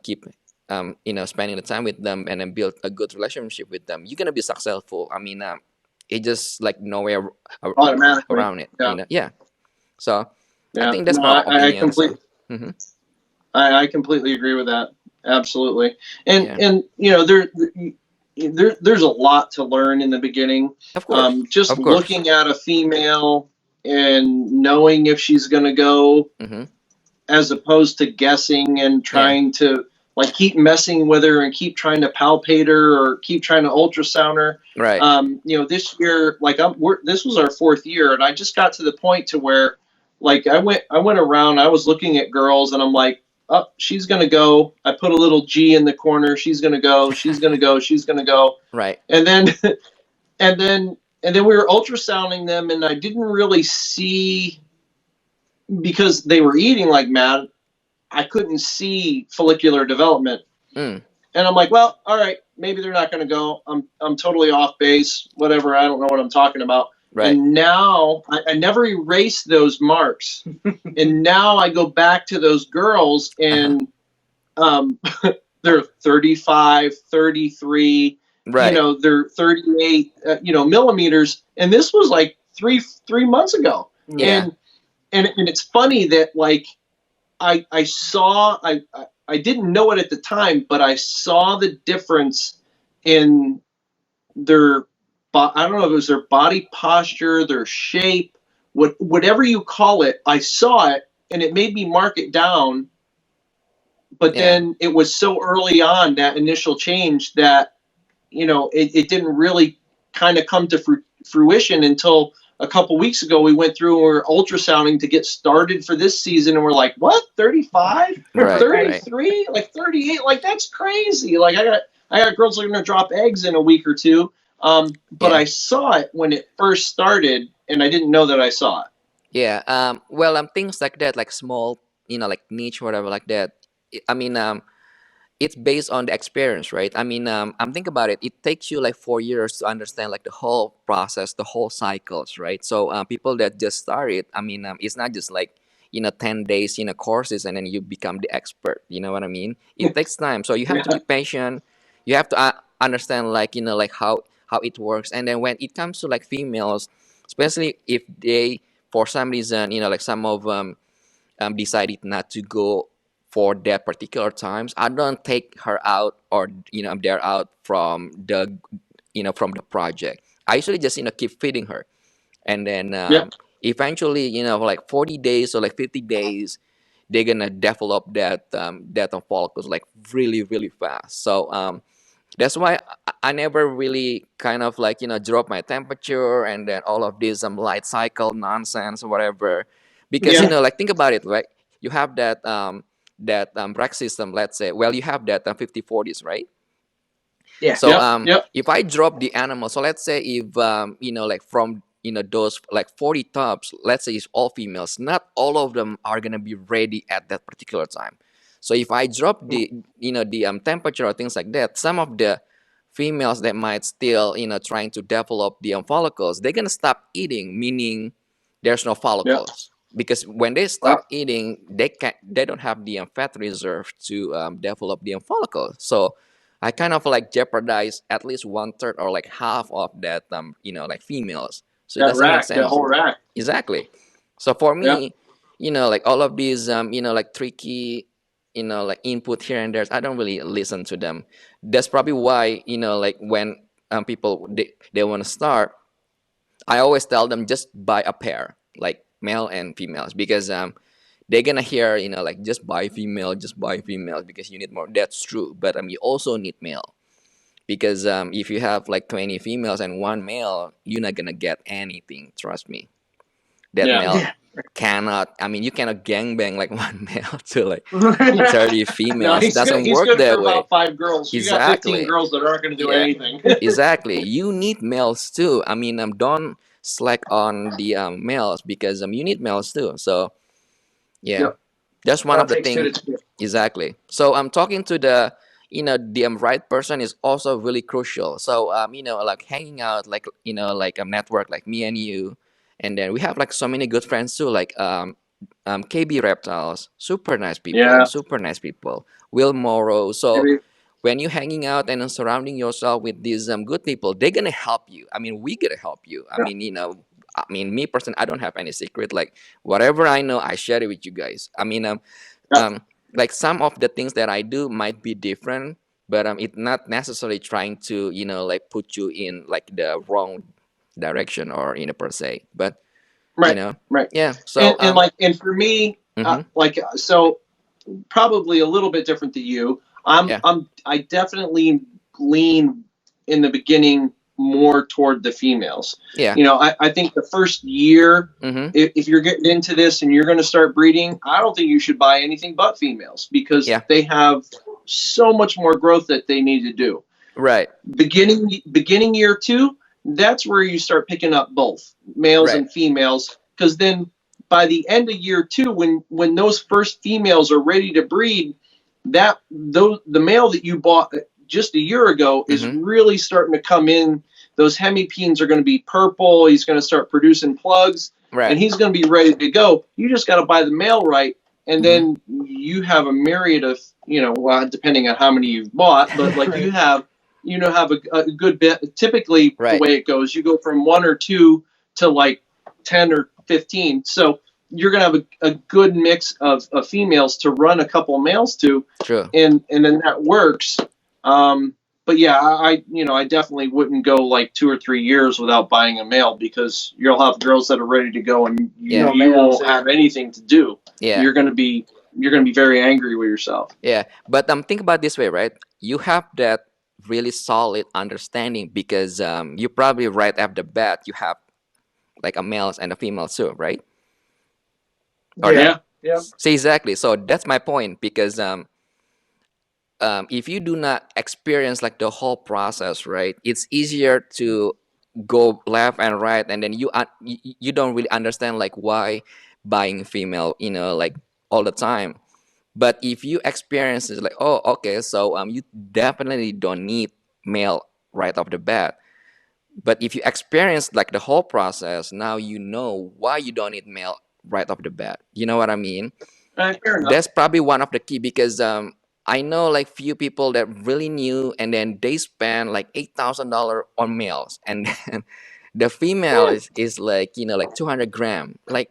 keep spending the time with them, and then build a good relationship with them, you're gonna be successful. I mean, it just like nowhere Automatically. around it, Yeah. yeah. So I Yeah. think that's No, my I opinion. completely. So hmm I completely agree with that. Absolutely. And yeah, there's a lot to learn in the beginning. of course, Just of course. looking at a female and knowing if she's going to go, hmm as opposed to guessing and yeah, trying to like keep messing with her and keep trying to palpate her or keep trying to ultrasound her. Right. This year, like this was our 4th year, and I just got to the point to where, like, I went around, I was looking at girls, and I'm like, oh, she's gonna go. I put a little G in the corner. She's gonna go. She's gonna go. She's gonna go. Right. And then, and then we were ultrasounding them, and I didn't really see, because they were eating like mad, I couldn't see follicular development. Mm. And I'm like, well, all right, maybe they're not going to go. I'm totally off base, whatever. I don't know what I'm talking about. Right. And now I never erased those marks. And now I go back to those girls, and they're 35, 33, Right. they're 38, millimeters. And this was like three months ago. Yeah. And it's funny that, like, I didn't know it at the time, but I saw the difference in their, I don't know if it was their body posture, their shape, whatever you call it. I saw it, and it made me mark it down. But then it was so early on, that initial change, that, it didn't really kind of come to fruition until a couple weeks ago. We went through and we were ultrasounding to get started for this season, and we're like, what, 35 or 33, like 38, like that's crazy. Like I got girls that are gonna drop eggs in a week or two. But I saw it when it first started, and I didn't know that I saw it. Yeah. Well, things like that, like small, like niche, whatever, like that. It's based on the experience, right? I'm thinking about it. It takes you like 4 years to understand like the whole process, the whole cycles, right? So people that just start it, it's not just like 10 days courses and then you become the expert. You know what I mean? It takes time, so you have to be patient. You have to understand like like how it works. And then when it comes to like females, especially if they for some reason like some of them decided not to go for that particular times, I don't take her out, or they're out from the from the project. I usually just keep feeding her, and then eventually like 40 days or like 50 days, they're gonna develop that follicles like really really fast. So that's why I never really kind of like drop my temperature and then all of this light cycle nonsense or whatever, because like think about it, right? You have that rack system, let's say. Well, you have that 50/40s, right? Yeah. So if I drop the animal, so let's say if like from those like 40 tubs, let's say it's all females, not all of them are gonna be ready at that particular time. So if I drop the the temperature or things like that, some of the females that might still trying to develop the follicles, they're gonna stop eating, meaning there's no follicles. Because when they stop eating, they don't have the fat reserve to develop the follicle. So I kind of like jeopardize at least 1/3 or like half of that like females. So it doesn't make sense. The whole rack. Exactly. So for me, like all of these like tricky like input here and there, I don't really listen to them. That's probably why like when people they want to start, I always tell them just buy a pair, like male and females, because they're gonna hear like just buy female because you need more. That's true, but you also need male, because if you have like 20 females and one male, you're not gonna get anything. Trust me. That male cannot. You cannot gangbang like one male to like 30 females. It doesn't work good that for way. About 5 girls. You got 15 girls that aren't going to do anything. Exactly. You need males too. Don't slack on the males, because you need males too. So that's one of the things. Exactly. So I'm talking to the the right person is also really crucial. So like hanging out, like like a network like me and you, and then we have like so many good friends too, like KB Reptiles, super nice people, Will Morrow. So when you're hanging out and surrounding yourself with these good people, they're gonna help you. We gonna help you. Me personally, I don't have any secret. Like whatever I know, I share it with you guys. Like some of the things that I do might be different, but it's not necessarily trying to like put you in like the wrong direction or per se. But yeah. So and for me, so probably a little bit different than you. Yeah. I definitely lean in the beginning more toward the females. Yeah. I think the first year, Mm-hmm. if you're getting into this and you're going to start breeding, I don't think you should buy anything but females because Yeah. they have so much more growth that they need to do. Right. Beginning year 2, that's where you start picking up both males Right. and females, because then by the end of year 2, when those first females are ready to breed, the male that you bought just a year ago is Mm-hmm. really starting to come in. Those hemipenes are going to be purple. He's going to start producing plugs, Right. and he's going to be ready to go. You just got to buy the male right, and Mm-hmm. then you have a myriad of, depending on how many you've bought, but like Right. you have a good bit. Typically, the Right. way it goes, you go from 1 or 2 to like 10 or 15. So you're going to have a good mix of females to run a couple of males to, True. and then that works. But yeah, I definitely wouldn't go like 2 or 3 years without buying a male, because you'll have girls that are ready to go, and Yeah. No you males, won't have anything to do. Yeah. You're gonna be very angry with yourself. Yeah. But think about this way, right? You have that really solid understanding because you probably right after the bat you have like a males and a female too, right? Or Yeah. Yeah. Yep. see exactly. So that's my point because if you do not experience like the whole process, right, it's easier to go left and right, and then you don't really understand like why buying female, like all the time. But if you experience it, like, oh, okay, so you definitely don't need male right off the bat. But if you experience like the whole process, now you know why you don't need male right off the bat. You know what I mean? Fair enough. That's probably one of the key because I know like few people that really new and then they spend like $8,000 on males and then the female is like like 200 gram. Like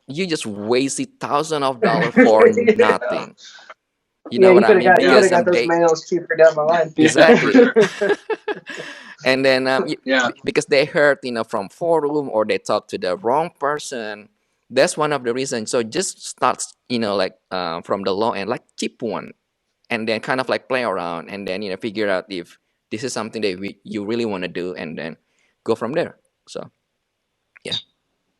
you just wasted thousands of dollars for Yeah. nothing. You Yeah, know you what I could have mean? got Because those they males cheaper down the line. Yeah, for exactly. sure. And then Yeah. because they heard from forum or they talk to the wrong person. That's one of the reasons. So just start like from the low end, like cheap one, and then kind of like play around, and then figure out if this is something that you really want to do, and then go from there. So yeah.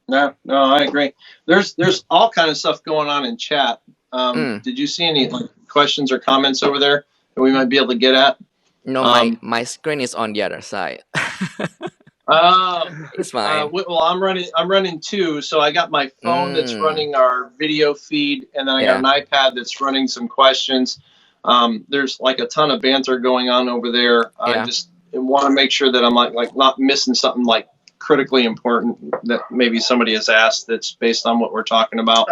No, I agree. There's all kind of stuff going on in chat. Mm. Did you see any like questions or comments over there that we might be able to get at? No, my screen is on the other side. It's fine. Well, I'm running 2, so I got my phone that's running our video feed, and then I got an iPad that's running some questions. There's like a ton of banter going on over there. I Yeah. just want to make sure that I'm like not missing something like critically important that maybe somebody has asked that's based on what we're talking about.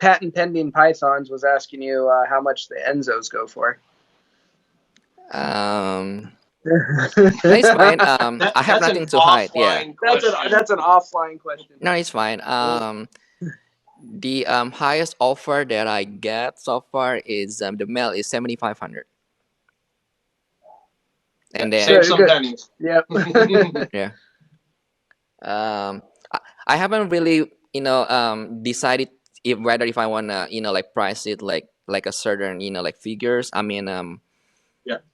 Patent pending pythons was asking you how much the Enzos go for. It's fine. I have That's nothing an to hide. Yeah. offline question. That's an offline question. No, it's fine. The highest offer that I get so far is the male is 7,500, and then Save some Good. pennies. Yep. yeah. I haven't really decided if I wanna like price it like a certain like figures. I mean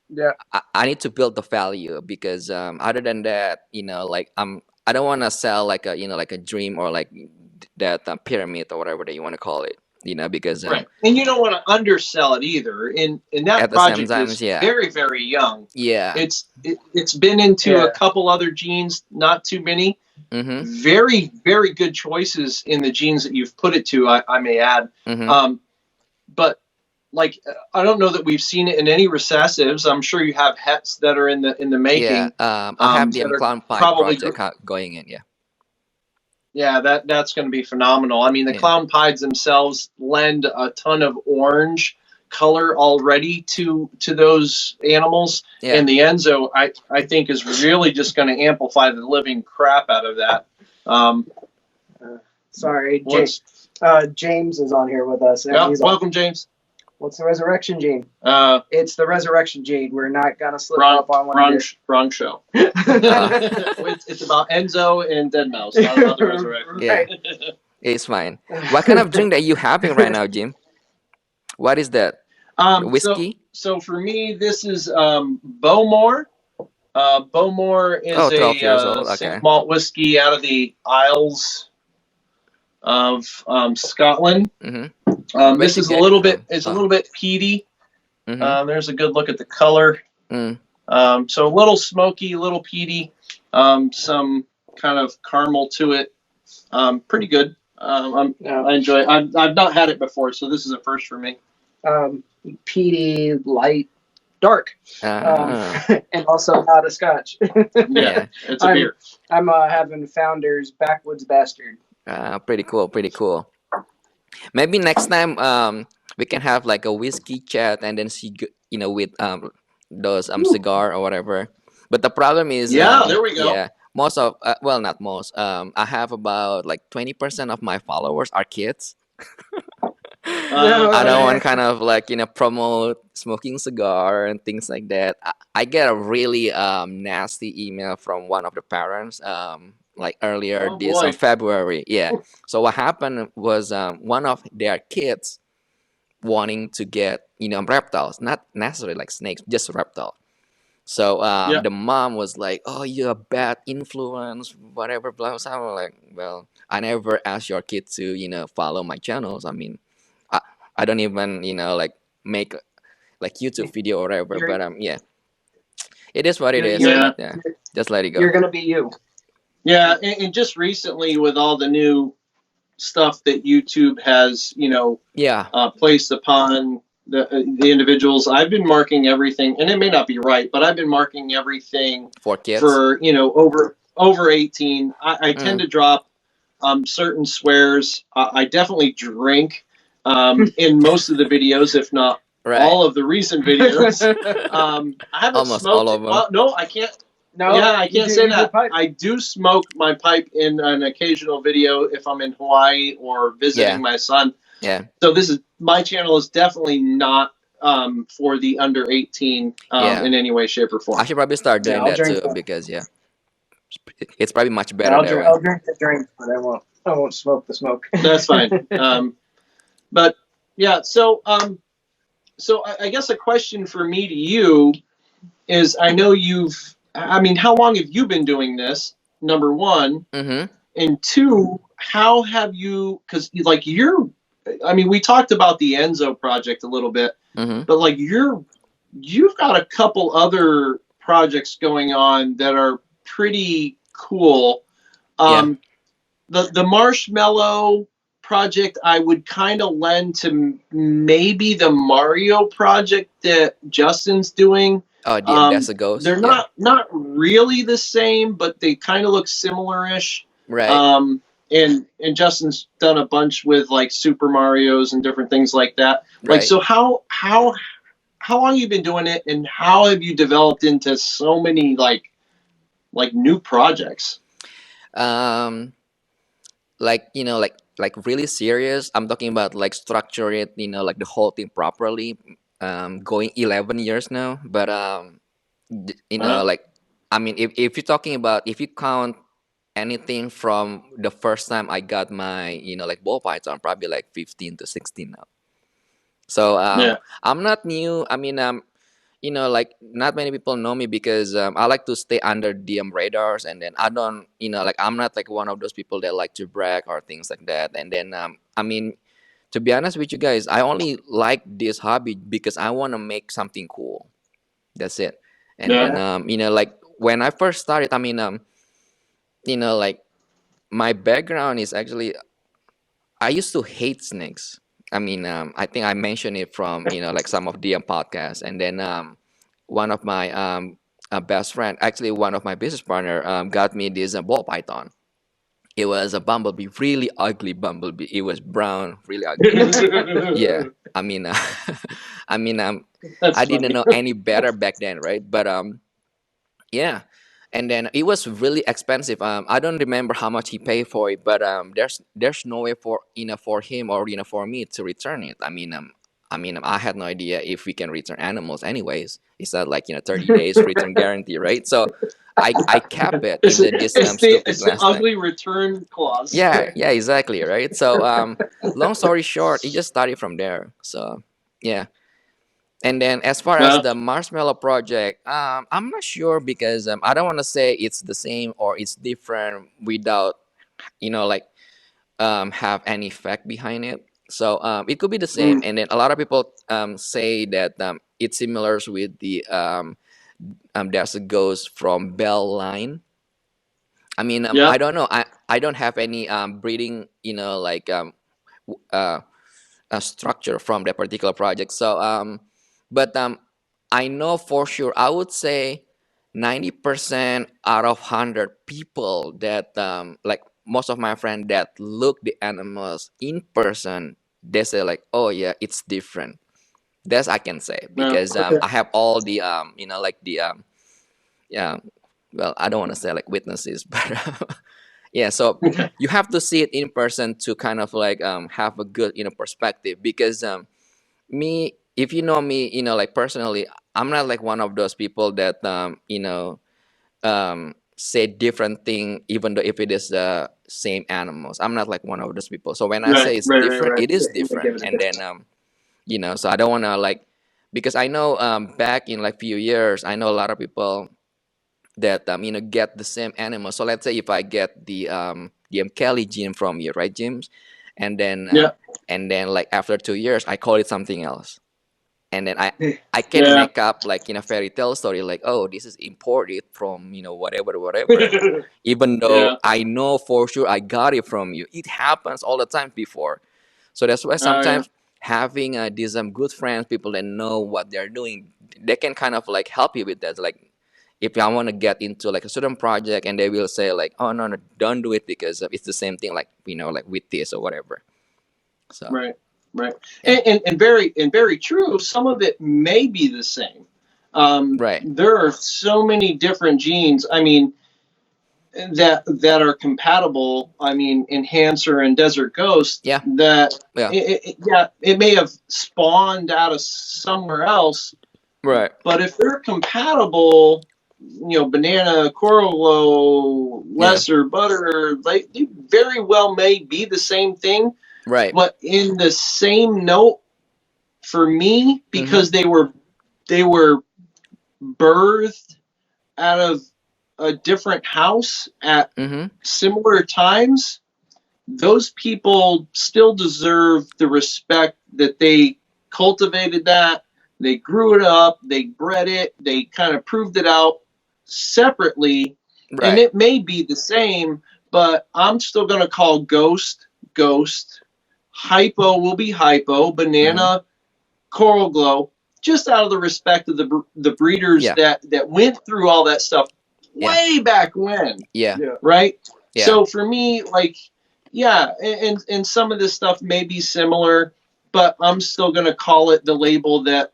Yeah. I need to build the value because other than that like I don't want to sell like a like a dream or like that pyramid or whatever that you want to call it because Right, and you don't want to undersell it either. And that at the same project time is yeah very, very young. yeah It's been into a couple other genes, not too many. mm-hmm. Very, very good choices in the genes that you've put it to. I may add, Mm-hmm. but like I don't know that we've seen it in any recessives. I'm sure you have hets that are in the making. Yeah, I have the that are clown pie probably project going in. Yeah, Yeah, that's going to be phenomenal. I mean, the yeah, clown pieds themselves lend a ton of orange color already to those animals, yeah. and the Enzo, I think, is really just going to amplify the living crap out of that. Sorry, James is on here with us. And Yeah, he's welcome, James. What's the resurrection gene? Uh, It's the resurrection gene. We're not gonna slip up on one. wrong show. It's about Enzo and DeadMouze, not about the resurrection. Yeah, it's fine. What kind of drink that you having right now, Jim? What is that? So, Whiskey? so for me, this is Bowmore. Bowmore is Oh, 12 a years old. single Okay. malt whiskey out of the Isles of Scotland. Mm-hmm. Where'd This you is a get it little bit from? is a Oh. little bit peaty. Mm-hmm. There's a good look at the color. Mm. So a little smoky, a little peaty, some kind of caramel to it. Pretty good. I enjoy it. I've not had it before, so this is a first for me. Peaty, light, dark, Ah. and also not a Scotch. Yeah, Yeah. it's a I'm beer. I'm having Founder's Backwoods Bastard. Pretty cool. Pretty cool. Maybe next time we can have like a whiskey chat and then see with those cigar or whatever. But the problem is Yeah, there we go. yeah, most of well, not most, I have about like 20% of my followers are kids. I don't want kind of like promote smoking cigar and things like that. I get a really nasty email from one of the parents like earlier Oh this boy. February. Yeah. So what happened was one of their kids wanting to get reptiles, not necessarily like snakes, just reptile. So Yeah. the mom was like, "Oh, you're a bad influence, whatever." Blah blah. So I'm like, "Well, I never asked your kid to follow my channels. I mean, I, I don't even like make like YouTube video or whatever." You're But yeah, it is what it is. you're Yeah. But yeah, just let it go. you're gonna be you. Yeah, and just recently with all the new stuff that YouTube has, Yeah, placed upon the individuals, I've been marking everything, and it may not be right, but I've been marking everything for kids. for over 18. I tend Mm, to drop certain swears. I definitely drink in most of the videos, if not right. all of the recent videos. I haven't Almost all smoked it. of them. Well, no, I can't. No, Yeah, I can't say you do that. pipe. I do smoke my pipe in an occasional video if I'm in Hawaii or visiting Yeah, my son. yeah, So my channel is definitely not for the under 18 yeah. in any way, shape, or I form. should probably start Yeah, doing I'll that drink too that. because yeah, it's probably much Yeah, better that way. I'll drink the drink, but I won't smoke the smoke. That's fine. But yeah, so I guess a question for me to you is, I know I mean, how long have you been doing this? Number one. Mm-hmm. And two, how have you, because like I mean, we talked about the Enzo project a little bit, Mm-hmm. but like you've got a couple other projects going on that are pretty cool. Yeah. The marshmallow project, I would kind of lend to maybe the Mario project that Justin's doing. Oh, that's a They're ghost. Yeah. not really the same, but they kind of look similar-ish. Right. And Justin's done a bunch with like Super Mario's and different things like that. Like, Right. so how long have you been doing it, and how have you developed into so many like new projects? Like really serious. I'm talking about like structure it, like the whole thing properly. Going 11 years now, but like I mean, if you're talking about if you count anything from the first time I got my like ball python, probably like 15 to 16 now. So Yeah. I'm not new. I mean, like not many people know me because I like to stay under DM radars, and then I don't, like I'm not like one of those people that like to brag or things like that. And then, I mean, to be honest with you guys, I only like this hobby because I want to make something cool. That's it. And Yeah. then, like when I first started, I mean, like my background is actually I used to hate snakes. I mean, I think I mentioned it from like some of DM podcasts, and then one of my best friend, actually one of my business partner, got me this ball python. It was a bumblebee, really ugly bumblebee. It was brown, really ugly. Yeah, I mean, I mean, That's I didn't funny. know any better back then, right? But yeah, and then it was really expensive. I don't remember how much he paid for it, but there's no way for for him or for me to return it. I mean, I had no idea if we can return animals. Anyways, it's not like 30 days return guarantee, right? So I kept it It's, even this stupid it's the last time. ugly return clause. Yeah, yeah, exactly, right. So long story short, it just started from there. So yeah, And then as far as Well, the marshmallow project, I'm not sure because I don't want to say it's the same or it's different without like have any fact behind it. So it could be the same. mm, And then a lot of people say that it's similar with the there's a ghost from Bell Line. I mean, yeah, I don't know. I don't have any breeding, like uh, a structure from that particular project. So but I know for sure. I would say 90% out of 100 people that like most of my friends that look the animals in person, they say like, oh yeah, it's different. That's I can say no, because okay. I have all the like the yeah, well, I don't want to say like witnesses, but yeah, so you have to see it in person to kind of like have a good perspective because me, if you know me, like personally, I'm not like one of those people that say different thing even though if it is the same animals. I'm not like one of those people. So when I Right, say it's right, right, different, right. it is Yeah, you different. give it a And different. then so I don't want to like, because I know back in like few years, I know a lot of people that get the same animal. So let's say if I get the Kelly gene from you, right, James, and then Yeah, like after 2 years, I call it something else, and then I can yeah, make up like fairy tale story like, oh, this is imported from whatever whatever, even though yeah. I know for sure I got it from you. It happens all the time before. So that's why Oh yeah, sometimes having these good friends, people that know what they're doing, they can kind of like help you with that. Like if I want to get into like a certain project, and they will say like, oh no, no, don't do it because it's the same thing like like with this or whatever. So right, right. yeah, And very true. Some of it may be the same. right, There are so many different genes. I mean, that are compatible. I mean, Enhancer and Desert Ghost. yeah, That yeah, yeah, it may have spawned out of somewhere else, right, but if they're compatible, banana, coral glow, yeah, lesser butter, they very well may be the same thing, right, but in the same note for me, mm-hmm, because they were birthed out of a different house at mm-hmm, similar times, those people still deserve the respect that they cultivated that, they grew it up, they bred it, they kind of proved it out separately, and right, it may be the same, but I'm still going to call ghost ghost, hypo will be hypo, mm-hmm, banana coral glow, just out of the respect of the breeders yeah, that went through all that stuff yeah, way back when, yeah, Yeah. right? yeah, So for me, like, yeah, and some of this stuff may be similar, but I'm still going to call it the label that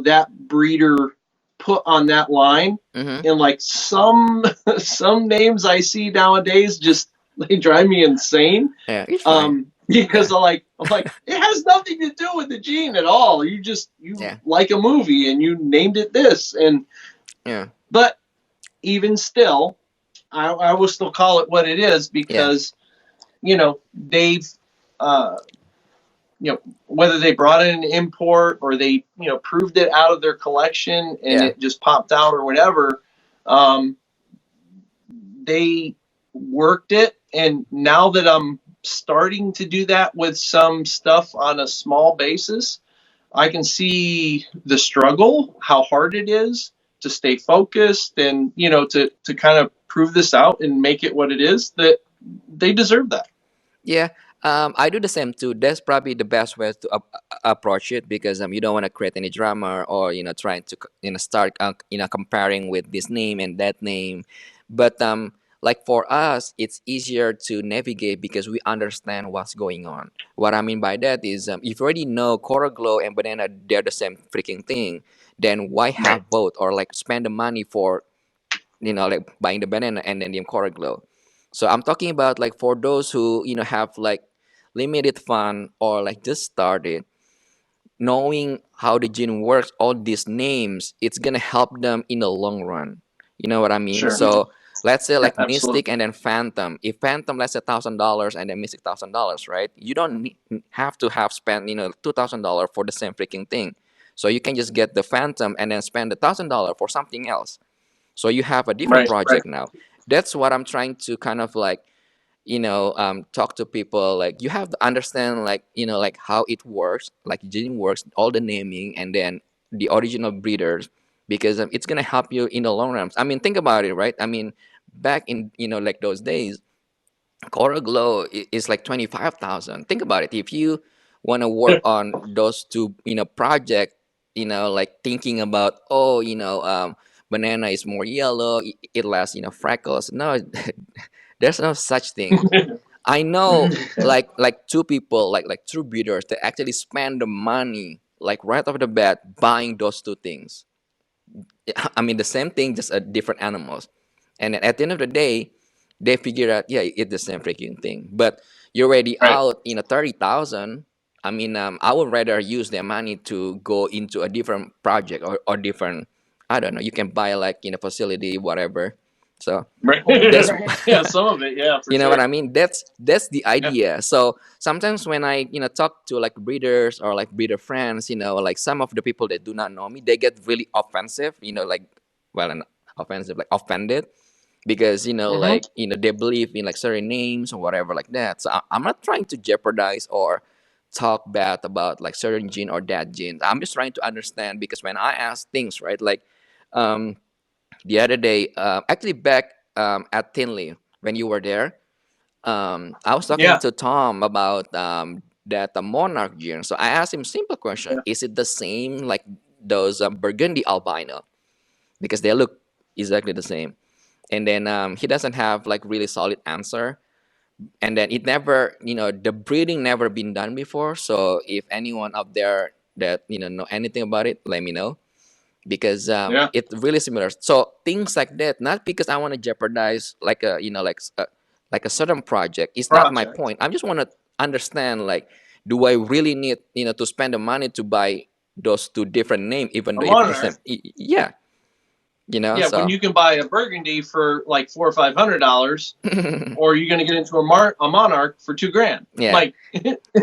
that breeder put on that line. mm-hmm, And like some names I see nowadays, just they drive me insane. yeah, it's fine, Because yeah, I'm like it has nothing to do with the gene at all. You yeah, like a movie and you named it this, and yeah, but even still, I will still call it what it is yeah, because they've uh, whether they brought in an import or they proved it out of their collection and yeah, it just popped out or whatever. Um, they worked it, and now that I'm starting to do that with some stuff on a small basis, I can see the struggle, how hard it is to stay focused and to kind of prove this out and make it what it is. That they deserve that. yeah. I do the same too. That's probably the best way to approach it because you don't want to create any drama or trying to start comparing with this name and that name, but like for us, it's easier to navigate because we understand what's going on. What I mean by that is, if you already know Coral Glow and Banana, they're the same freaking thing, then why Right. have both or like spend the money for like buying the banana and then the Coral Glow? So I'm talking about like for those who have like limited fund or like just started, knowing how the gene works, all these names, it's gonna help them in the long run. You know what I mean? Sure. So let's say Yeah, like absolutely. Mystic and then Phantom. If Phantom let's say $1,000 and then Mystic $1,000, right? You don't have to have spent $2,000 for the same freaking thing. So you can just get the phantom and then spend $1,000 for something else. So you have a different Right. project now. That's what I'm trying to kind of like, talk to people. Like you have to understand, like, like how it works, like gene works, all the naming, and then the original breeders, because it's gonna help you in the long run. I mean, think about it, right? I mean, back in, like those days, Coral Glow is like 25,000. Think about it. If you want to work on those two, project, like thinking about, oh, banana is more yellow, it less, freckles. No, there's no such thing. I know, like two people, like two breeders, they actually spend the money like right off the bat buying those two things. I mean, the same thing, just different animals. And then at the end of the day, they figure out, yeah, it's the same freaking thing. But you're already Right. out, 30,000. I mean, I would rather use their money to go into a different project, or different, I don't know, you can buy like, facility, whatever. So Right. that's Yeah, some of it, yeah, for you know what sure. I mean. That's the Yeah. idea. So sometimes when I, talk to like breeders or like breeder friends, like some of the people that do not know me, they get really offensive, like, well, not offensive, like offended, because Hmm. they believe in like certain names or whatever like that. So I'm not trying to jeopardize or talk bad about like certain gene or that gene. I'm just trying to understand, because when I ask things, right, like, um the other day, actually back, at Tinley, when you were there, I was talking Yeah. to Tom about, that the monarch gene. So I asked him simple question: is it the same like those, Burgundy albino? Because they look exactly the same. And then, he doesn't have like really solid answer. And then it never, the breeding never been done before. So if anyone out there that know anything about it, let me know, because, Yeah. it's really similar. So things like that, not because I want to jeopardize like a, like a certain project. It's not my Project. point. I just want to understand, like, do I really need, to spend the money to buy those two different names, even A though if it's the same? monarch. Yeah, Yeah, when so you can buy a burgundy for like $400 or $500, or you're going to get into a monarch for $2,000. yeah. Like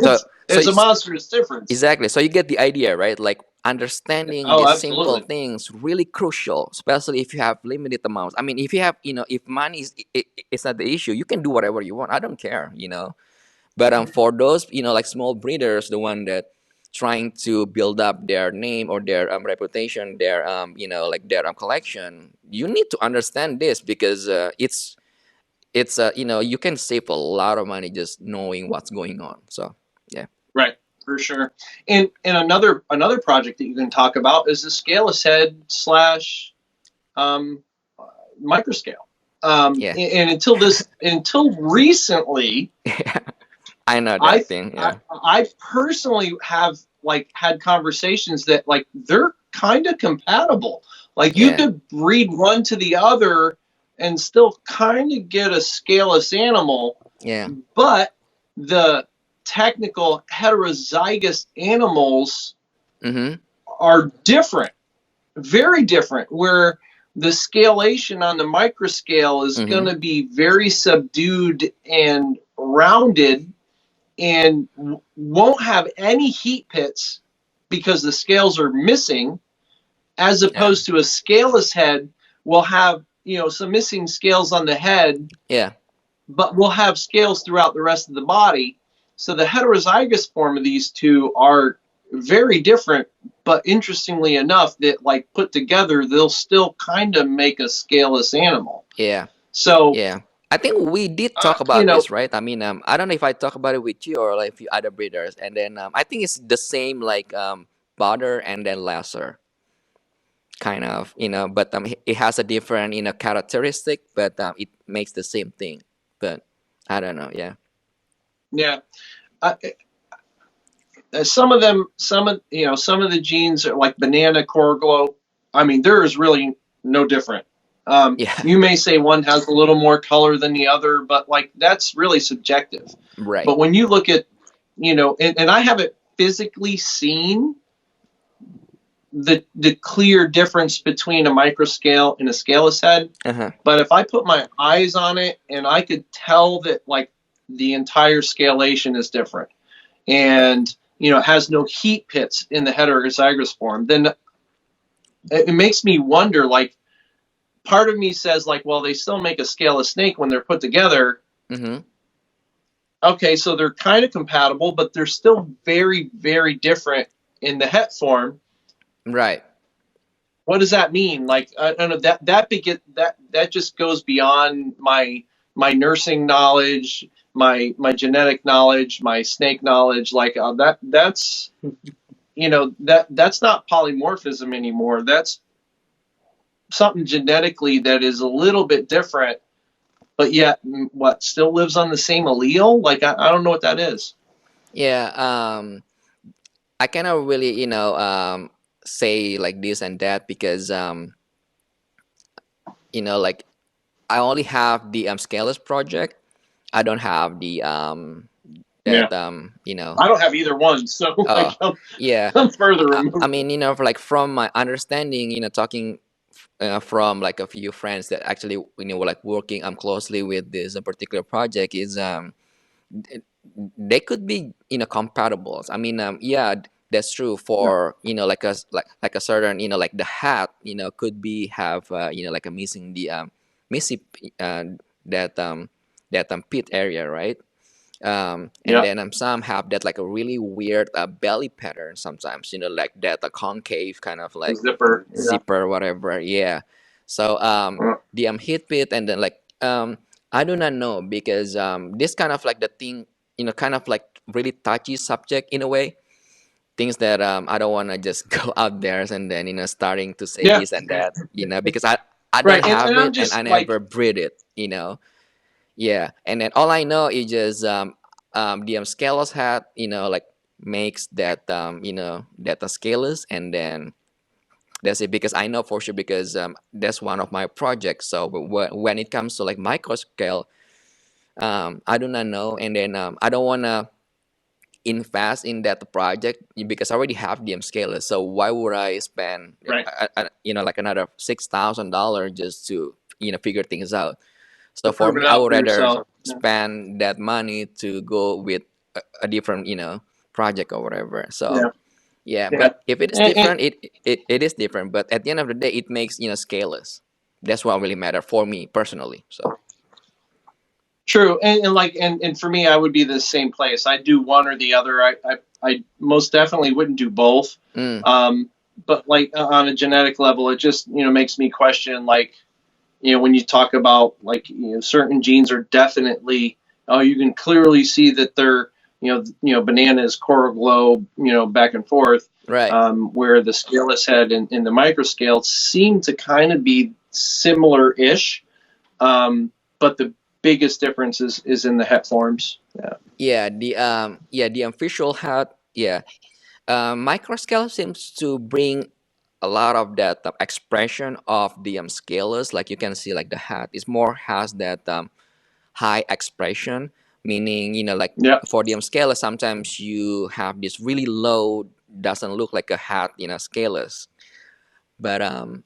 So so it's a it's monstrous difference. exactly. So you get the idea, right? Like understanding Oh, these simple absolutely. things really crucial, especially if you have limited amounts. I mean, if you have, if money is it's not the issue, you can do whatever you want. I don't care. But for those, like small breeders, the one that trying to build up their name or their, reputation, their, like their, collection, you need to understand this, because, you can save a lot of money just knowing what's going on. So yeah. Right, for sure. And another project that you can talk about is the scaleless head slash um, microscale. Yeah. And until recently, I know I, that thing. I Yeah. I personally have like had conversations that like they're kind of compatible. Like you Yeah. could breed one to the other and still kind of get a scaleless animal, Yeah. but the technical heterozygous animals Mm-hmm. are different, very different, where the scalation on the microscale is going Mm-hmm. to be very subdued and rounded and won't have any heat pits because the scales are missing, as Yeah. opposed to a scaleless head will have, some missing scales on the head, Yeah. but will have scales throughout the rest of the body. So the heterozygous form of these two are very different, but interestingly enough, that like put together, they'll still kind of make a scaleless animal. Yeah. So, Yeah. I think we did talk you about know, this, right? I mean, I don't know if I talk about it with you or like a few other breeders, and then, I think it's the same, like, butter and then lesser, kind of, but, it has a different, characteristic, but, it makes the same thing. But I don't know. Yeah. yeah, uh, some of them, some of the genes are like banana core glow. I mean, there is really no different. Yeah. You may say one has a little more color than the other, but like that's really subjective. Right. But when you look at, and I haven't physically seen the clear difference between a microscale and a scaleless head, Uh-huh. but if I put my eyes on it and I could tell that like the entire scalation is different. And has no heat pits in the heterozygous form, then it makes me wonder, like, part of me says, like, well, they still make a scaleless snake when they're put together. Mm-hmm. Okay, so they're kind of compatible, but they're still very, very different in the het form. Right. What does that mean? Like, I don't know, that just goes beyond my nursing knowledge, my genetic knowledge, my snake knowledge. Like, that's that's not polymorphism anymore. That's something genetically that is a little bit different, but yet what still lives on the same allele. Like, I don't know what that is. Yeah. I cannot really, say like this and that because, like I only have the scaleless project. I don't have the Yeah, that I don't have either one, so like, oh yeah. I'm further I removed. mean, like from my understanding, talking from like a few friends that actually were like working closely with this particular project is they could be compatible. I mean, yeah, that's true Yeah. for like a certain like the hat could be have like a missing the missing uh, that pit area, right? And Yeah. then some have that like a really weird belly pattern sometimes, like that a concave kind of The like zipper. Yeah. zipper whatever, yeah. So Uh, the hit pit and then like I do not know because this kind of like the thing, kind of like really touchy subject in a way, things that I don't want to just go out there and then starting to say yeah. this and that, because I don't Right. have And I'm it and I just like, never breed it, yeah. And then all I know is just the scaleless hat, like makes that that the scaleless, and then that's it, because I know for sure because that's one of my projects. So when it comes to like micro scale, I do not know, and then I don't want to invest in that project because I already have the scaler. So why would I spend right. like another $6,000 just to figure things out? So To for prove me, it I out would for rather yourself. Yeah. spend that money to go with a different project or whatever. So Yeah. yeah, Yeah. but if it is And different, it is different. But at the end of the day, it makes scaleless. That's what really matter for me personally. So true. And for me, I would be the same place. I'd do one or the other. I most definitely wouldn't do both. mm, Um, but like, on a genetic level, it just, makes me question, like, when you talk about, like, certain genes are definitely, oh, you can clearly see that they're, bananas, coral globe, back and forth, right. where the scaleless head and the microscale seem to kind of be similar-ish, but the biggest difference is in the het forms. Yeah. Yeah, the official hat. Yeah, microscale seems to bring a lot of that expression of the scalers. Like you can see, like the hat is more has that high expression, meaning like Yeah. for the scaler, sometimes you have this really low, doesn't look like a hat, scalers. But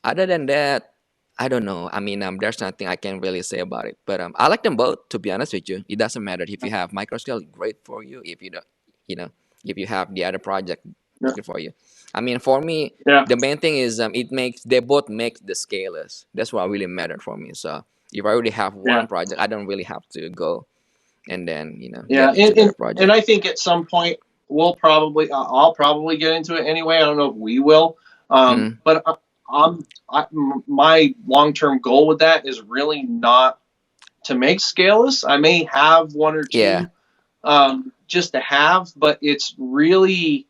other than that, I don't know. I mean, there's nothing I can really say about it. But I like them both. To be honest with you, it doesn't matter if you have microscale, great for you. If you don't, you know, if you have the other project, Yeah. good for you. I mean, for me, Yeah. the main thing is they both make the scalers. That's what really mattered for me. So if I already have Yeah. one project, I don't really have to go and then Yeah. get into the other And project. I think at some point I'll probably get into it anyway. I don't know if we will. Mm, But my long term goal with that is really not to make scaleless. I may have one or yeah. two, just to have, but it's really,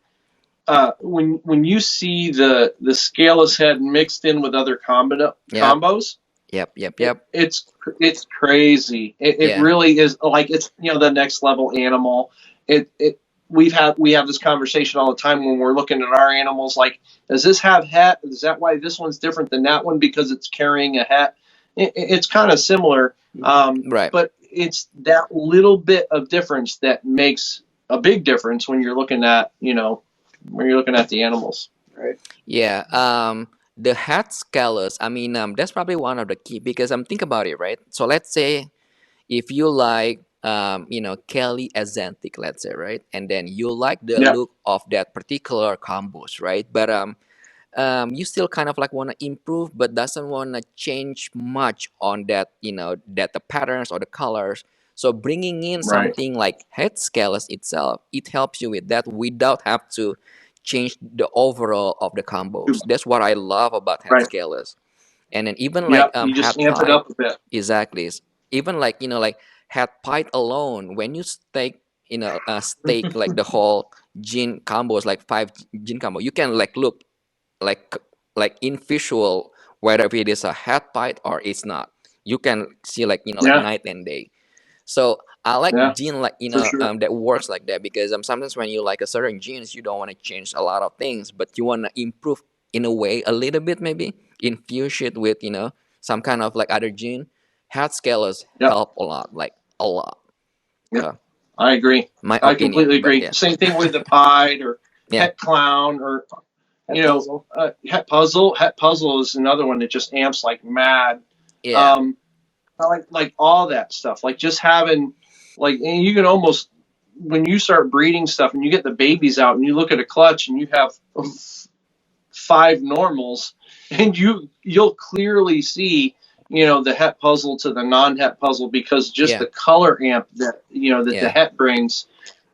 when you see the scaleless head mixed in with other Yep. combos, Yep. Yep. Yep. it's crazy. It Yeah. really is, like, it's, the next level animal. It we have this conversation all the time when we're looking at our animals. Like, does this have het? Is that why this one's different than that one, because it's carrying a het? It's kind of similar, Right. but it's that little bit of difference that makes a big difference when you're looking at the animals. Right. Yeah, the hat scalars. I mean, that's probably one of the key because I'm think about it, right? So let's say if you like Kelly Azanthic, let's say, right? And then you like the Yep. look of that particular combos, right? But you still kind of like want to improve, but doesn't want to change much on that, that the patterns or the colors. So bringing in Right. something like head scales itself, it helps you with that without have to change the overall of the combos. That's what I love about head Right. scales. And then even like Yep. You just hat amp it pipe, up a bit. exactly. Even like like hat pipe alone, when you stake like the whole gene combos, like 5 gene combo, you can like look like in visual whether it is a hat bite or it's not. You can see like like Yeah. night and day. So I like Yeah. gene like For sure. that works like that, because sometimes when you like a certain genes, you don't want to change a lot of things, but you want to improve in a way a little bit, maybe infuse it with some kind of like other gene. Hat scalers Yep. help a lot, like a lot. Yep. I agree. My I opinion, completely but agree. yeah, Same thing with the Pied or yeah, Het Clown or That puzzle. Het Puzzle. Het Puzzle is another one that just amps like mad. yeah, I like all that stuff. Like just having and you can almost, when you start breeding stuff and you get the babies out and you look at a clutch and you have 5 normals, and you'll clearly see the Het puzzle to the non-Het puzzle, because just yeah, the color amp that that the yeah, Het brings,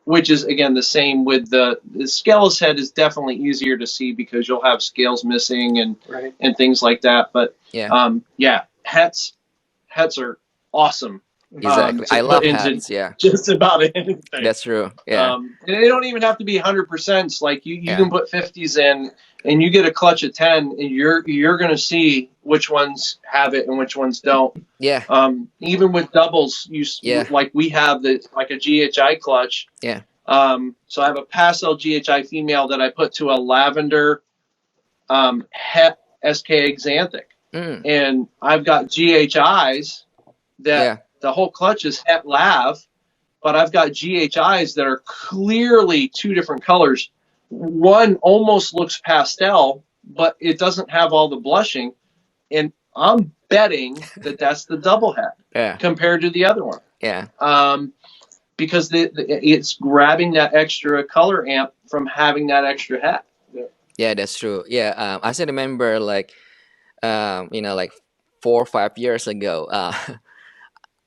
which is again the same with the scales head, is definitely easier to see because you'll have scales missing Right. and things like that. But yeah. yeah, hets are awesome Exactly. to I put love into hats. Yeah, just about anything. that's true. Yeah, And they don't even have to be 100%. Like you yeah, can put 50s in, and you get a clutch of 10, and you're gonna see which ones have it and which ones don't. yeah, Even with doubles, yeah, like we have like a GHI clutch. yeah. So I have a pastel GHI female that I put to a lavender Het SK Xanthic, Mm, and I've got GHIs that yeah, the whole clutch is Het Lav, but I've got GHIs that are clearly 2 different colors. One almost looks pastel, but it doesn't have all the blushing, and I'm betting that that's the double hat yeah, compared to the other one. yeah, Because it's grabbing that extra color amp from having that extra hat. yeah. That's true. Yeah. I still remember like like 4 or 5 years ago.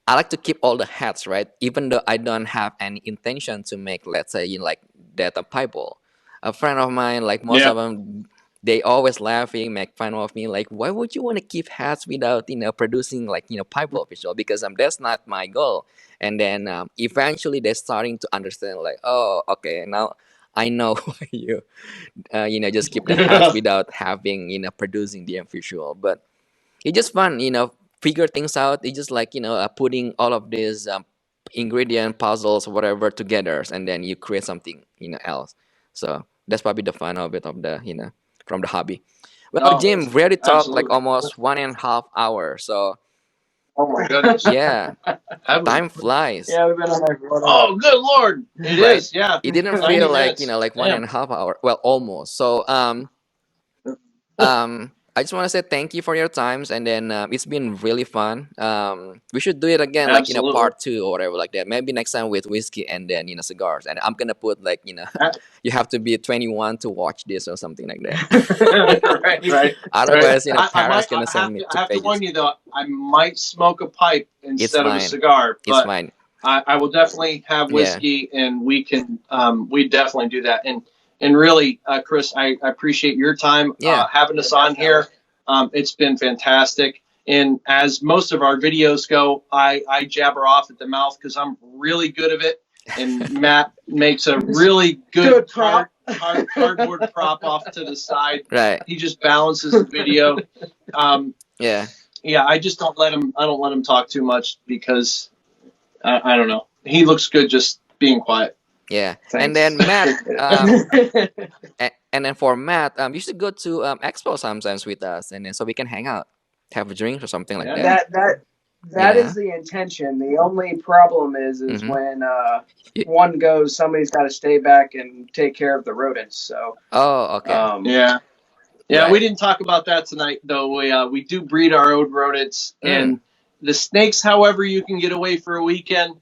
I like to keep all the hats, right? Even though I don't have any intention to make, let's say, like that a pipe ball. A friend of mine, like most Yeah. of them, they always laughing, make fun of me, like, why would you want to keep hats without, producing like, pipe ball visual? Because that's not my goal. And then eventually they're starting to understand, like, oh, okay, now I know why you, just keep the hats without having, producing the visual. But it's just fun, figure things out. It's just like putting all of these ingredient puzzles, whatever, together, and then you create something else. So that's probably the fun of it, of the from the hobby. Well, No, Jim, we already talked like absolutely. almost 1.5 hours. So Oh my goodness. yeah, Have we- time flies. Yeah, we've been on there for Oh, good Lord. It Right. is, yeah. It didn't 90 feel like minutes. like Damn. 1.5 hour. Well, almost. So I just want to say thank you for your times, and then it's been really fun. We should do it again, like Absolutely. part 2 or whatever, like that. Maybe next time with whiskey and then cigars. And I'm gonna put like you have to be 21 to watch this or something like that. right. Otherwise, I parents might, gonna send me I 2 have to pages. warn you though, I might smoke a pipe It's instead of a fine. cigar, It's but fine. I will definitely have whiskey, and we can we definitely do that. And really, Chris, I appreciate your time Yeah. having us on here. It's been fantastic. And as most of our videos go, I jabber off at the mouth because I'm really good at it. And Matt makes a really good prop. cardboard prop off to the side. Right. He just balances the video. Yeah. Yeah, I just don't let him. I don't let him talk too much because I don't know. He looks good just being quiet. Yeah. Thanks. And then Matt, and then for Matt, you should go to Expo sometimes with us, and then so we can hang out, have a drink or something like Yeah. that. That Yeah. is the intention. The only problem is Mhm. when one goes, somebody's got to stay back and take care of the rodents. So Oh, okay. Yeah. Yeah, Right. we didn't talk about that tonight, though. We do breed our own rodents, and the snakes, however, you can get away for a weekend.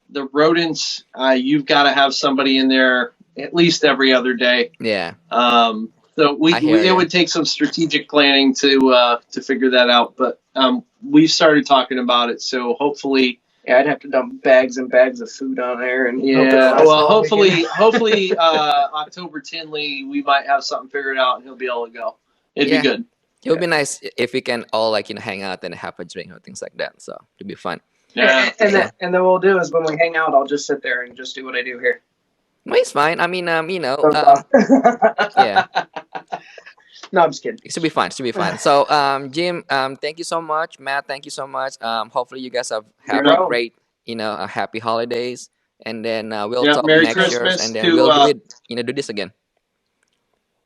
the rodents, you've got to have somebody in there at least every other day. Yeah. So it would take some strategic planning to figure that out. But we've started talking about it, so hopefully. Yeah, I'd have to dump bags and bags of food on there, and hopefully October Tinley, we might have something figured out, and he'll be able to go. It'd be good. It would be nice if we can all like hang out and have a drink or things like that. So it'd be fun. Yeah. And then what we'll do is when we hang out, I'll just sit there and just do what I do here. No, it's fine. I mean, yeah. No, I'm just kidding. It should be fun. So, Jim, thank you so much. Matt, thank you so much. Hopefully you guys have a great, a happy holidays, and then we'll talk Merry next Christmas year, and then we'll do this again.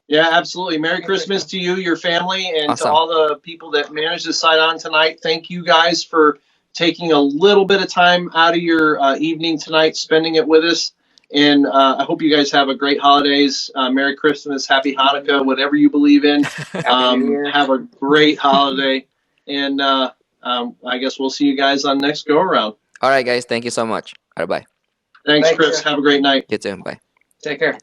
Yeah, absolutely. Merry Christmas to you, your family, and to all the people that managed to sign on tonight. Thank you guys for taking a little bit of time out of your evening tonight, spending it with us. And I hope you guys have a great holidays. Merry Christmas, Happy Hanukkah, whatever you believe in. Have a great holiday. And I guess we'll see you guys on next go around. All right, guys. Thank you so much. All right, bye. Thanks, Chris. Have a great night. You too. Bye. Take care.